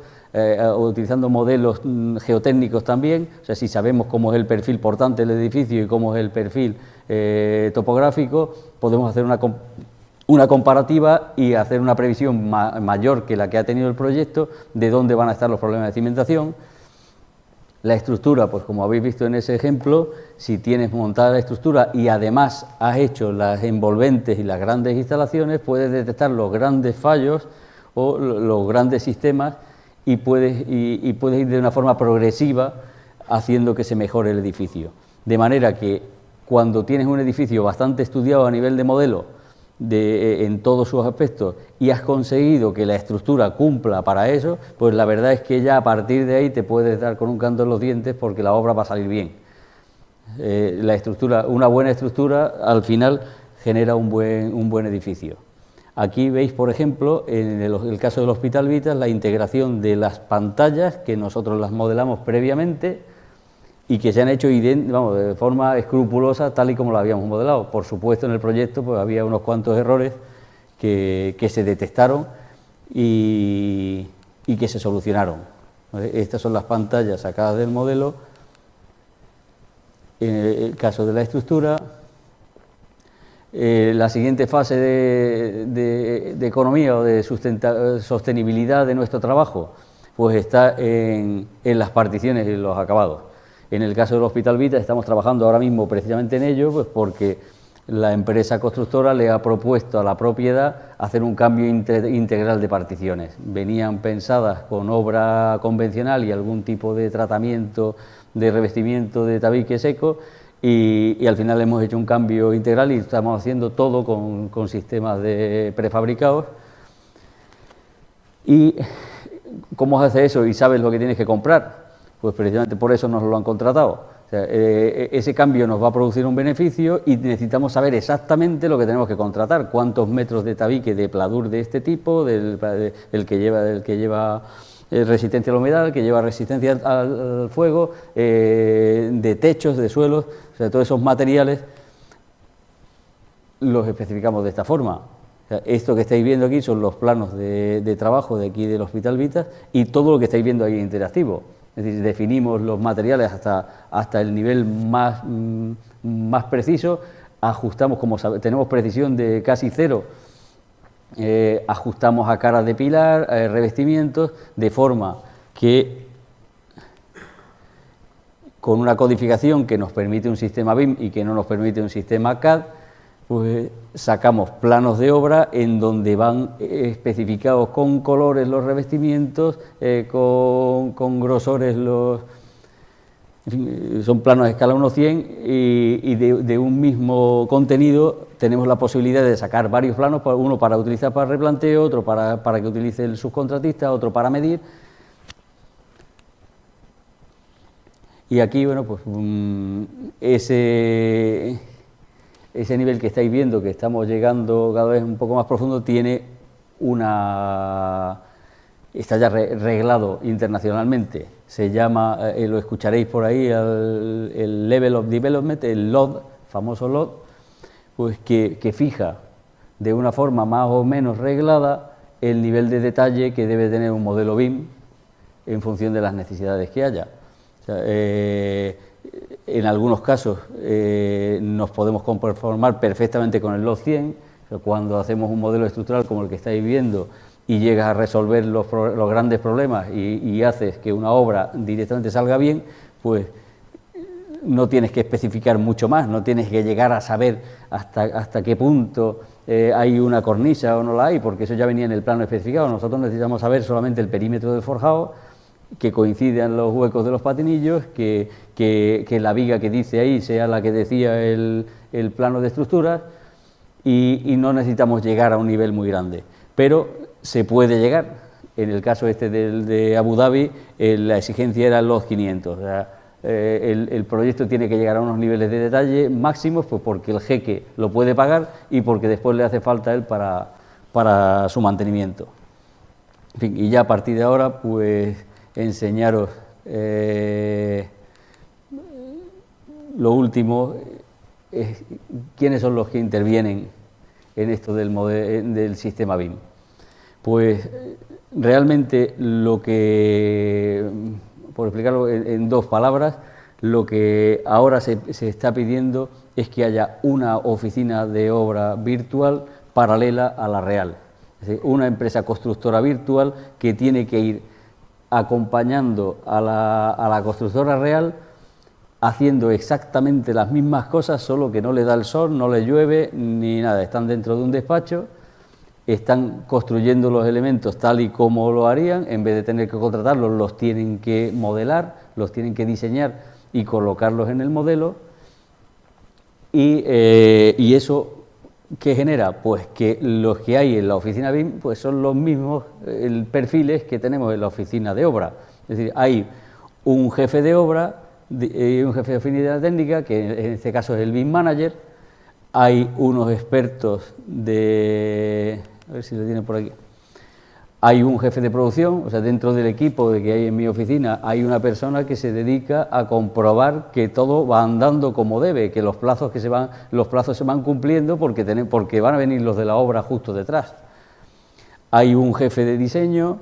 utilizando modelos geotécnicos también, o sea, si sabemos cómo es el perfil portante del edificio y cómo es el perfil topográfico, podemos hacer una comparativa y hacer una previsión mayor que la que ha tenido el proyecto de dónde van a estar los problemas de cimentación. La estructura, pues como habéis visto en ese ejemplo, si tienes montada la estructura y además has hecho las envolventes y las grandes instalaciones, puedes detectar los grandes fallos o los grandes sistemas y puedes ir de una forma progresiva haciendo que se mejore el edificio. De manera que cuando tienes un edificio bastante estudiado a nivel de modelo, en todos sus aspectos y has conseguido que la estructura cumpla para eso, pues la verdad es que ya a partir de ahí te puedes dar con un canto en los dientes porque la obra va a salir bien. La estructura, una buena estructura al final genera un buen edificio. Aquí veis, por ejemplo, en el caso del Hospital Vitas, la integración de las pantallas que nosotros las modelamos previamente y que se han hecho de forma escrupulosa tal y como lo habíamos modelado. Por supuesto, en el proyecto pues había unos cuantos errores que se detectaron y que se solucionaron. Estas son las pantallas sacadas del modelo. En el caso de la estructura, la siguiente fase de economía o de sostenibilidad de nuestro trabajo pues está en las particiones y los acabados. En el caso del Hospital Vitas estamos trabajando ahora mismo precisamente en ello, pues porque la empresa constructora le ha propuesto a la propiedad hacer un cambio integral de particiones. Venían pensadas con obra convencional y algún tipo de tratamiento de revestimiento de tabique seco y al final hemos hecho un cambio integral y estamos haciendo todo con sistemas prefabricados. ¿Y cómo se hace eso y sabes lo que tienes que comprar? Pues precisamente por eso nos lo han contratado. O sea, ese cambio nos va a producir un beneficio y necesitamos saber exactamente lo que tenemos que contratar, cuántos metros de tabique de pladur de este tipo, del que lleva resistencia a la humedad, que lleva resistencia al fuego, de techos, de suelos, o sea, todos esos materiales los especificamos de esta forma. O sea, esto que estáis viendo aquí son los planos de trabajo de aquí del Hospital Vitas y todo lo que estáis viendo ahí interactivo. Es decir, definimos los materiales hasta el nivel más preciso, ajustamos, como tenemos precisión de casi cero, ajustamos a caras de pilar, revestimientos, de forma que con una codificación que nos permite un sistema BIM y que no nos permite un sistema CAD, pues sacamos planos de obra en donde van especificados con colores los revestimientos, con grosores en fin, son planos a escala 1:100 y de un mismo contenido tenemos la posibilidad de sacar varios planos, uno para utilizar para replanteo, otro para que utilice el subcontratista, otro para medir. Y aquí, bueno, pues ese nivel que estáis viendo, que estamos llegando cada vez un poco más profundo, está ya reglado internacionalmente. Se llama, lo escucharéis por ahí, el Level of Development, el LOD, famoso LOD, pues que fija de una forma más o menos reglada el nivel de detalle que debe tener un modelo BIM en función de las necesidades que haya. O sea, en algunos casos nos podemos conformar perfectamente con el LOD 100, cuando hacemos un modelo estructural como el que estáis viendo y llegas a resolver los grandes problemas y haces que una obra directamente salga bien, pues no tienes que especificar mucho más, no tienes que llegar a saber hasta qué punto hay una cornisa o no la hay, porque eso ya venía en el plano especificado. Nosotros necesitamos saber solamente el perímetro del forjado, que coincidan los huecos de los patinillos, que la viga que dice ahí sea la que decía el plano de estructuras y no necesitamos llegar a un nivel muy grande, pero se puede llegar. En el caso de Abu Dhabi, la exigencia era los 500, o sea, el proyecto tiene que llegar a unos niveles de detalle máximos, pues porque el jeque lo puede pagar y porque después le hace falta a él para su mantenimiento. En fin, y ya a partir de ahora, pues enseñaros lo último, quiénes son los que intervienen en esto del sistema BIM. Pues realmente lo que, por explicarlo en dos palabras, lo que ahora se está pidiendo es que haya una oficina de obra virtual paralela a la real. Es decir, una empresa constructora virtual que tiene que ir acompañando a la constructora real, haciendo exactamente las mismas cosas, solo que no le da el sol, no le llueve ni nada. Están dentro de un despacho, están construyendo los elementos tal y como lo harían, en vez de tener que contratarlos, los tienen que modelar, los tienen que diseñar y colocarlos en el modelo, y eso ¿Qué genera? Pues que los que hay en la oficina BIM pues son los mismos perfiles que tenemos en la oficina de obra. Es decir, hay un jefe de obra y un jefe de afinidad técnica, que en este caso es el BIM Manager. Hay unos expertos de... a ver si lo tiene por aquí. Hay un jefe de producción, o sea, dentro del equipo que hay en mi oficina hay una persona que se dedica a comprobar que todo va andando como debe, que los plazos se van cumpliendo porque van a venir los de la obra justo detrás. Hay un jefe de diseño,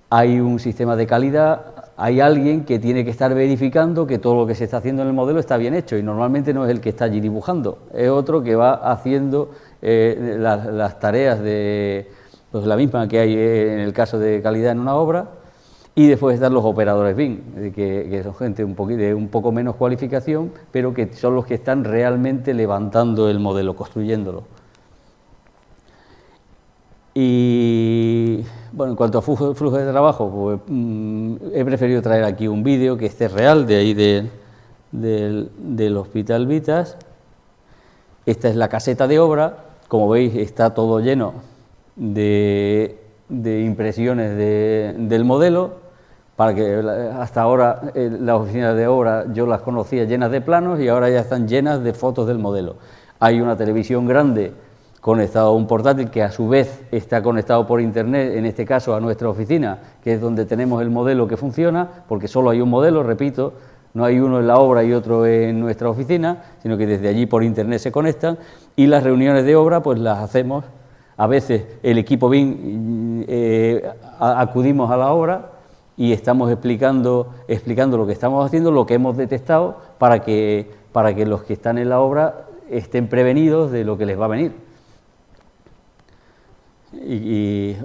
hay un sistema de calidad, hay alguien que tiene que estar verificando que todo lo que se está haciendo en el modelo está bien hecho, y normalmente no es el que está allí dibujando, es otro que va haciendo las tareas de... pues la misma que hay en el caso de calidad en una obra, y después están los operadores BIM, que son gente de un poco menos cualificación, pero que son los que están realmente levantando el modelo, construyéndolo. Y bueno, en cuanto a flujo de trabajo, pues, he preferido traer aquí un vídeo que esté real, de ahí del Hospital Vitas. Esta es la caseta de obra, como veis está todo lleno de impresiones del modelo, para que hasta ahora las oficinas de obra yo las conocía llenas de planos y ahora ya están llenas de fotos del modelo. Hay una televisión grande conectado a un portátil que a su vez está conectado por internet, en este caso a nuestra oficina, que es donde tenemos el modelo que funciona, porque solo hay un modelo, repito, no hay uno en la obra y otro en nuestra oficina, sino que desde allí por internet se conectan, y las reuniones de obra pues las hacemos. A veces el equipo BIM acudimos a la obra y estamos explicando lo que estamos haciendo, lo que hemos detectado, para que los que están en la obra estén prevenidos de lo que les va a venir.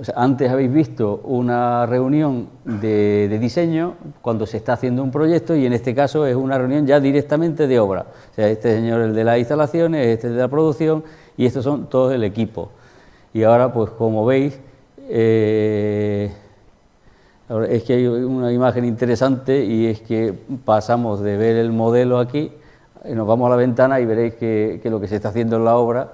O sea, antes habéis visto una reunión de diseño cuando se está haciendo un proyecto, y en este caso es una reunión ya directamente de obra. O sea, este señor es el de las instalaciones, este es de la producción, y estos son todos el equipo. Y ahora, pues como veis, ahora es que hay una imagen interesante, y es que pasamos de ver el modelo aquí, nos vamos a la ventana y veréis que lo que se está haciendo en la obra,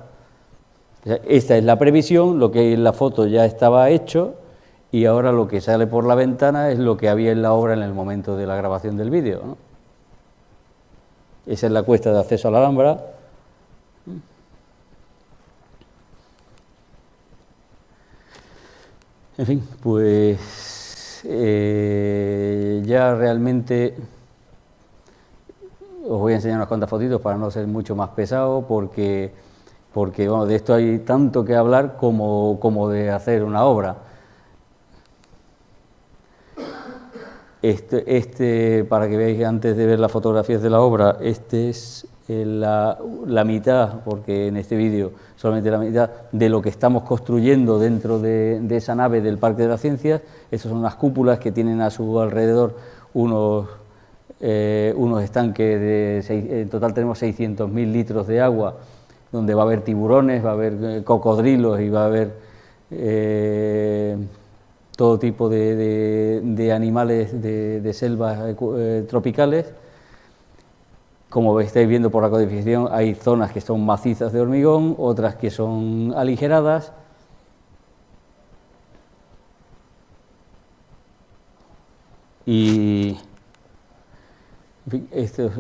esta es la previsión, lo que en la foto ya estaba hecho, y ahora lo que sale por la ventana es lo que había en la obra en el momento de la grabación del vídeo, ¿no? Esa es la cuesta de acceso a la Alhambra. En fin, pues ya realmente os voy a enseñar unas cuantas fotitos para no ser mucho más pesado, porque bueno, de esto hay tanto que hablar como de hacer una obra. Para que veáis antes de ver las fotografías de la obra, este es la mitad, porque en este vídeo solamente la mitad de lo que estamos construyendo dentro de esa nave del Parque de las Ciencias. Estas son unas cúpulas que tienen a su alrededor unos estanques, en total tenemos 600.000 litros de agua, donde va a haber tiburones, va a haber cocodrilos y va a haber todo tipo de animales de selvas tropicales. Como estáis viendo por la codificación, hay zonas que son macizas de hormigón, otras que son aligeradas. Y en fin, estos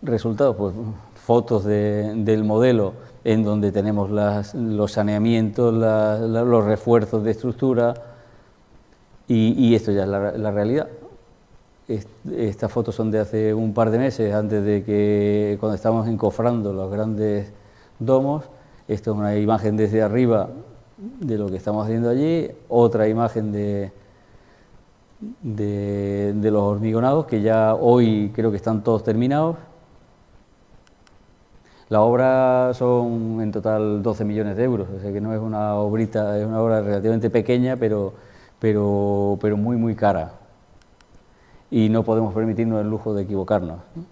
resultados, pues fotos del modelo en donde tenemos los saneamientos, los refuerzos de estructura, y esto ya es la realidad. Estas fotos son de hace un par de meses, antes de que, cuando estábamos encofrando los grandes domos. Esto es una imagen desde arriba de lo que estamos haciendo allí, otra imagen de los hormigonados, que ya hoy creo que están todos terminados. La obra son en total 12 millones de euros, o sea que no es una obrita, es una obra relativamente pequeña, pero muy, muy cara. Y no podemos permitirnos el lujo de equivocarnos, ¿no?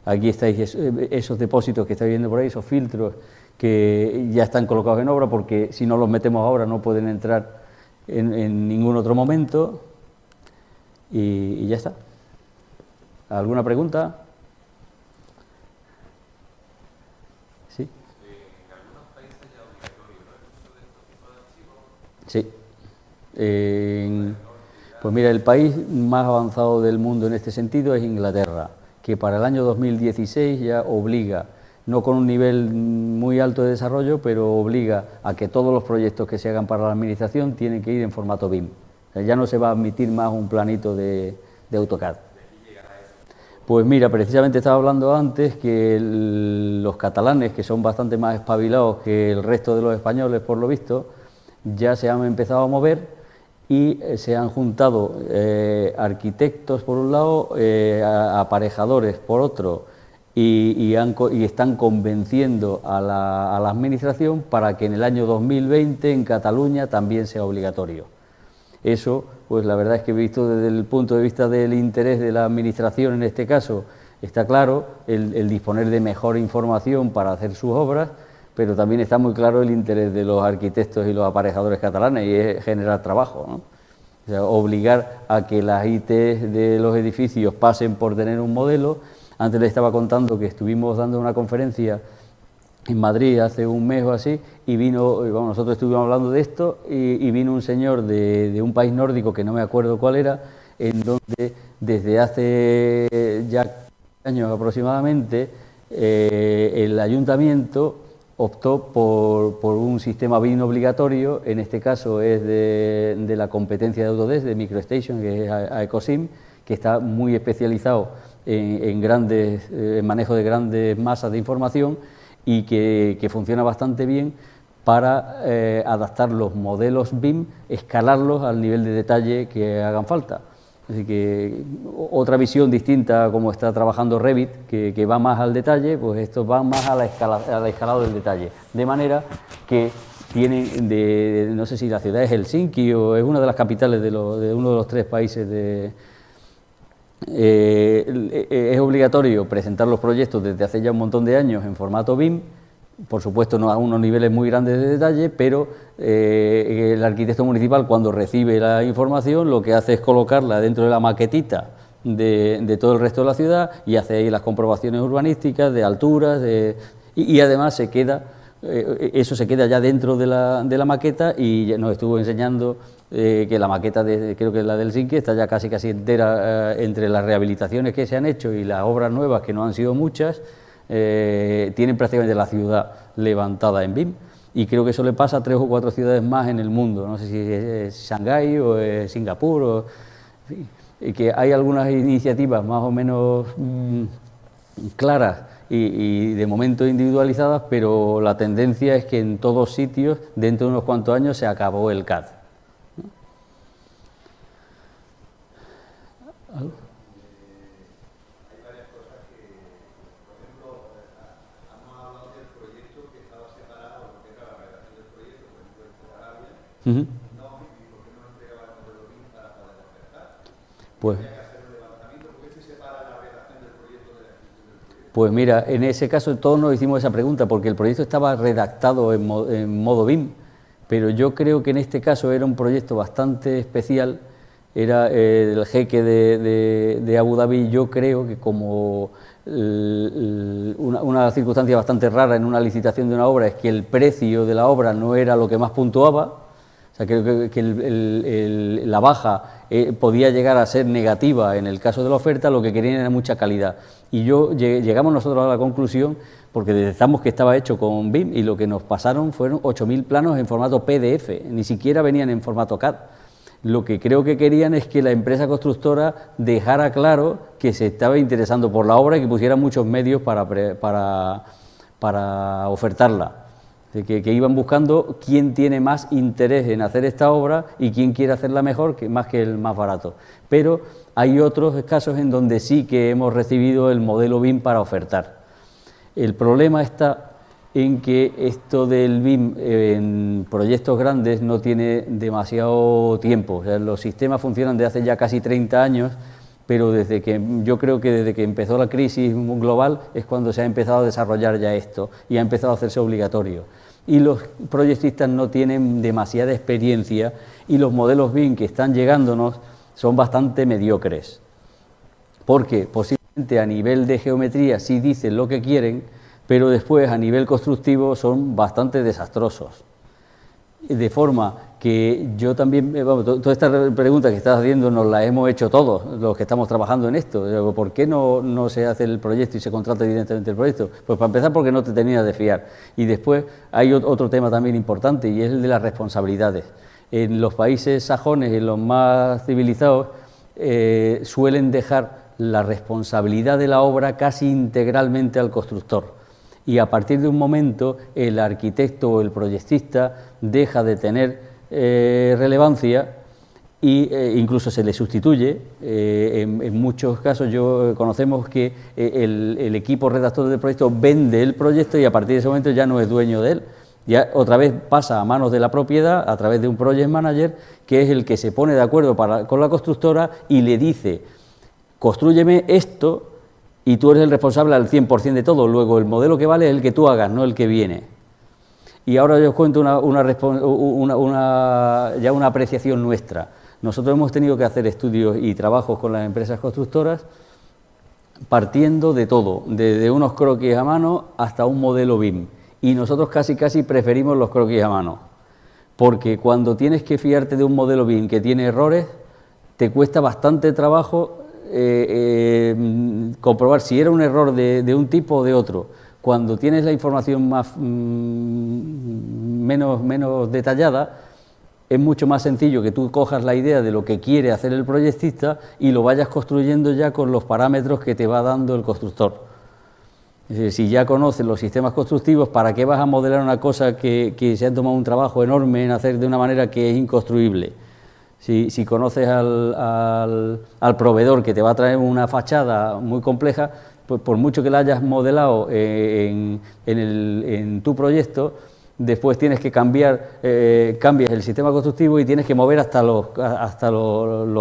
Aquí estáis esos depósitos que estáis viendo por ahí, esos filtros que ya están colocados en obra, porque si no los metemos ahora no pueden entrar en ningún otro momento, y ya está. ¿Alguna pregunta? ¿Sí? En algunos países Sí. Pues mira, el país más avanzado del mundo en este sentido es Inglaterra, que para el año 2016 ya obliga, no con un nivel muy alto de desarrollo, pero obliga a que todos los proyectos que se hagan para la administración tienen que ir en formato BIM. O sea, ya no se va a admitir más un planito de AutoCAD. Pues mira, precisamente estaba hablando antes que los catalanes, que son bastante más espabilados que el resto de los españoles, por lo visto, ya se han empezado a mover y se han juntado arquitectos por un lado, aparejadores por otro, y están convenciendo a la administración para que en el año 2020 en Cataluña también sea obligatorio. Eso, pues la verdad es que visto desde el punto de vista del interés de la administración en este caso, está claro el disponer de mejor información para hacer sus obras, pero también está muy claro el interés de los arquitectos y los aparejadores catalanes, y es generar trabajo, ¿no? O sea, obligar a que las IT de los edificios pasen por tener un modelo. Antes les estaba contando que estuvimos dando una conferencia en Madrid hace un mes o así, y vino, bueno, nosotros estuvimos hablando de esto, y vino un señor de un país nórdico que no me acuerdo cuál era, en donde desde hace ya años aproximadamente el ayuntamiento optó por un sistema BIM obligatorio. En este caso es de la competencia de Autodesk, de MicroStation, que es Aecosim, que está muy especializado en manejo de grandes masas de información, y que funciona bastante bien para adaptar los modelos BIM, escalarlos al nivel de detalle que hagan falta. Así que otra visión distinta a cómo está trabajando Revit, que va más al detalle, pues esto va más al escalado del detalle. De manera que tienen, no sé si la ciudad es Helsinki o es una de las capitales de uno de los tres países es obligatorio presentar los proyectos desde hace ya un montón de años en formato BIM, por supuesto no a unos niveles muy grandes de detalle, pero el arquitecto municipal, cuando recibe la información, lo que hace es colocarla dentro de la maquetita de todo el resto de la ciudad, y hace ahí las comprobaciones urbanísticas de alturas, y además se queda, eso se queda ya dentro de la maqueta, y nos estuvo enseñando que la maqueta, creo que la del Helsinki, está ya casi entera, entre las rehabilitaciones que se han hecho y las obras nuevas, que no han sido muchas. Tienen prácticamente la ciudad levantada en BIM, y creo que eso le pasa a 3 o 4 ciudades más en el mundo, no sé si es Shanghái o es Singapur, y que hay algunas iniciativas más o menos claras y de momento individualizadas, pero la tendencia es que en todos sitios, dentro de unos cuantos años, se acabó el CAD. ¿Algo? Uh-huh. Pues mira, en ese caso todos nos hicimos esa pregunta, porque el proyecto estaba redactado en modo BIM, pero yo creo que en este caso era un proyecto bastante especial. Era el jeque de Abu Dhabi. Yo creo que como una circunstancia bastante rara en una licitación de una obra es que el precio de la obra no era lo que más puntuaba. O sea, creo que la baja podía llegar a ser negativa en el caso de la oferta. Lo que querían era mucha calidad. Y llegamos nosotros a la conclusión, porque detectamos que estaba hecho con BIM, y lo que nos pasaron fueron 8.000 planos en formato PDF, ni siquiera venían en formato CAD. Lo que creo que querían es que la empresa constructora dejara claro que se estaba interesando por la obra y que pusiera muchos medios para ofertarla. Que iban buscando quién tiene más interés en hacer esta obra y quién quiere hacerla mejor, más que el más barato. Pero hay otros casos en donde sí que hemos recibido el modelo BIM para ofertar. El problema está en que esto del BIM en proyectos grandes no tiene demasiado tiempo. O sea, los sistemas funcionan desde hace ya casi 30 años, pero yo creo que desde que empezó la crisis global es cuando se ha empezado a desarrollar ya esto y ha empezado a hacerse obligatorio. Y los proyectistas no tienen demasiada experiencia, y los modelos BIM que están llegándonos son bastante mediocres, porque posiblemente a nivel de geometría sí dicen lo que quieren, pero después a nivel constructivo son bastante desastrosos. de forma que yo también, vamos, toda esta pregunta que estás haciendo nos la hemos hecho todos los que estamos trabajando en esto. ¿Por qué no se hace el proyecto y se contrata directamente el proyecto? Pues para empezar porque no te tenías de fiar. Y después hay otro tema también importante y es el de las responsabilidades. En los países sajones, en los más civilizados, suelen dejar la responsabilidad de la obra casi integralmente al constructor. Y a partir de un momento el arquitecto o el proyectista deja de tener relevancia e incluso se le sustituye. En muchos casos conocemos que el equipo redactor del proyecto vende el proyecto y a partir de ese momento ya no es dueño de él. Ya otra vez pasa a manos de la propiedad a través de un project manager que es el que se pone de acuerdo con la constructora y le dice: constrúyeme esto y tú eres el responsable al 100% de todo. Luego el modelo que vale es el que tú hagas, no el que viene. Y ahora yo os cuento ya una apreciación nuestra. Nosotros hemos tenido que hacer estudios y trabajos con las empresas constructoras partiendo de todo, desde unos croquis a mano hasta un modelo BIM. Y nosotros casi preferimos los croquis a mano, porque cuando tienes que fiarte de un modelo BIM que tiene errores, te cuesta bastante trabajo comprobar si era un error de un tipo o de otro. Cuando tienes la información menos detallada, es mucho más sencillo que tú cojas la idea de lo que quiere hacer el proyectista y lo vayas construyendo ya con los parámetros que te va dando el constructor. Es decir, si ya conoces los sistemas constructivos, ¿para qué vas a modelar una cosa que se ha tomado un trabajo enorme en hacer de una manera que es inconstruible? Si conoces al proveedor que te va a traer una fachada muy compleja, pues por mucho que la hayas modelado en tu proyecto, después tienes que cambias el sistema constructivo y tienes que mover hasta los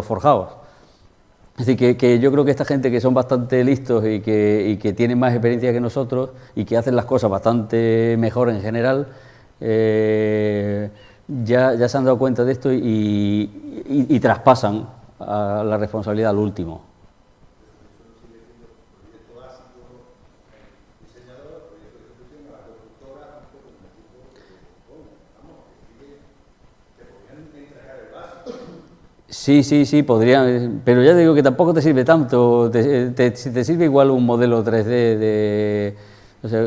forjados. Es decir, que yo creo que esta gente que son bastante listos y que tienen más experiencia que nosotros y que hacen las cosas bastante mejor en general, ya se han dado cuenta de esto y traspasan a la responsabilidad al último. Sí, podrían, pero ya digo que tampoco te sirve tanto, te sirve igual un modelo 3D o sea,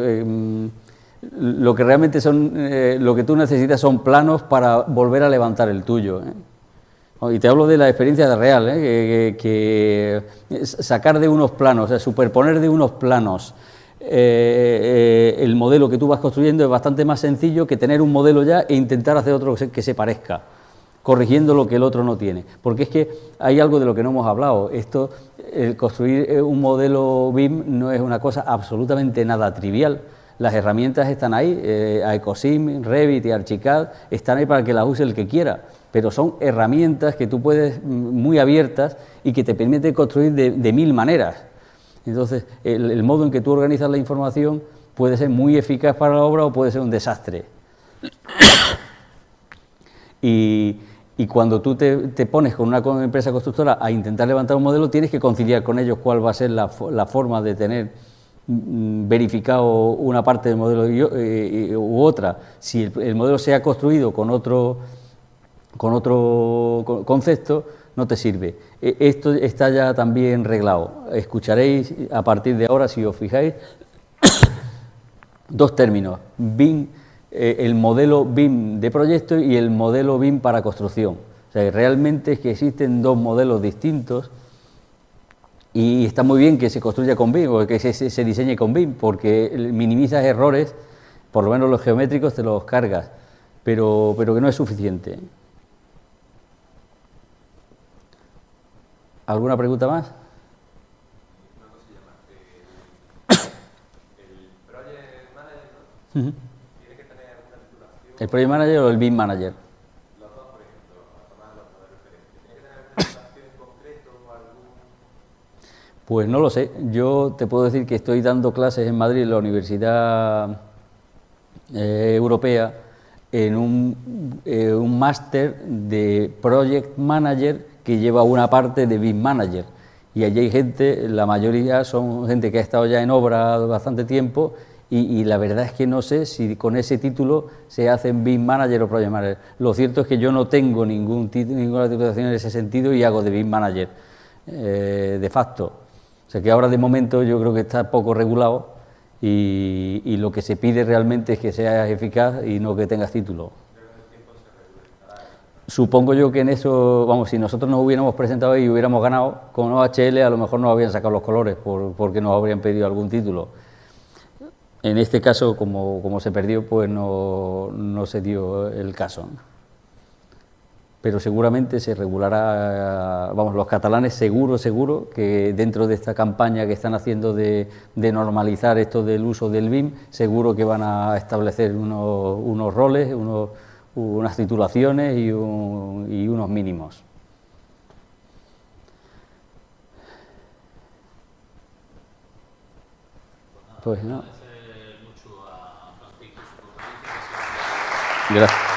lo que realmente lo que tú necesitas son planos para volver a levantar el tuyo, ¿eh? Y te hablo de la experiencia real, que sacar de unos planos, o sea, superponer de unos planos el modelo que tú vas construyendo es bastante más sencillo que tener un modelo ya e intentar hacer otro que se parezca, corrigiendo lo que el otro no tiene. Porque es que hay algo de lo que no hemos hablado. El construir un modelo BIM no es una cosa absolutamente nada trivial. Las herramientas están ahí, Aecosim, Revit y Archicad, están ahí para que las use el que quiera, pero son herramientas que tú puedes, muy abiertas, y que te permiten construir de mil maneras. Entonces, el modo en que tú organizas la información puede ser muy eficaz para la obra o puede ser un desastre. Y cuando tú te pones con una empresa constructora a intentar levantar un modelo, tienes que conciliar con ellos cuál va a ser la forma de tener verificado una parte del modelo u otra. Si el modelo se ha construido con otro concepto, no te sirve. Esto está ya también reglado. Escucharéis a partir de ahora, si os fijáis, dos términos: BIM, el modelo BIM de proyecto y el modelo BIM para construcción. O sea, realmente es que existen dos modelos distintos y está muy bien que se construya con BIM o que se diseñe con BIM, porque minimizas errores, por lo menos los geométricos te los cargas, pero que no es suficiente. ¿Alguna pregunta más? Una cosilla más. El Project Manager, ¿no? Tiene que tener alguna titulación. ¿El Project Manager o el BIM Manager? Los dos, por ejemplo, a tomar los modelos diferentes. ¿Tiene que tener alguna titulación en concreto o algún...? Pues no lo sé. Yo te puedo decir que estoy dando clases en Madrid, en la Universidad Europea, en un máster de Project Manager que lleva una parte de BIM Manager, y allí hay gente, la mayoría son gente que ha estado ya en obra bastante tiempo y la verdad es que no sé si con ese título se hacen BIM Manager o Project Manager. Lo cierto es que yo no tengo ninguna titulación en ese sentido y hago de BIM Manager de facto. O sea que ahora de momento yo creo que está poco regulado y lo que se pide realmente es que seas eficaz y no que tengas título. Supongo yo que en eso, vamos, si nosotros nos hubiéramos presentado y hubiéramos ganado con OHL, a lo mejor nos habrían sacado los colores porque nos habrían pedido algún título. En este caso, como se perdió, pues no se dio el caso. Pero seguramente se regulará, vamos, los catalanes seguro que dentro de esta campaña que están haciendo de normalizar esto del uso del BIM, seguro que van a establecer unos roles, unas titulaciones y unos mínimos. Pues no. Mucho a Francisco y su conferencia. Gracias.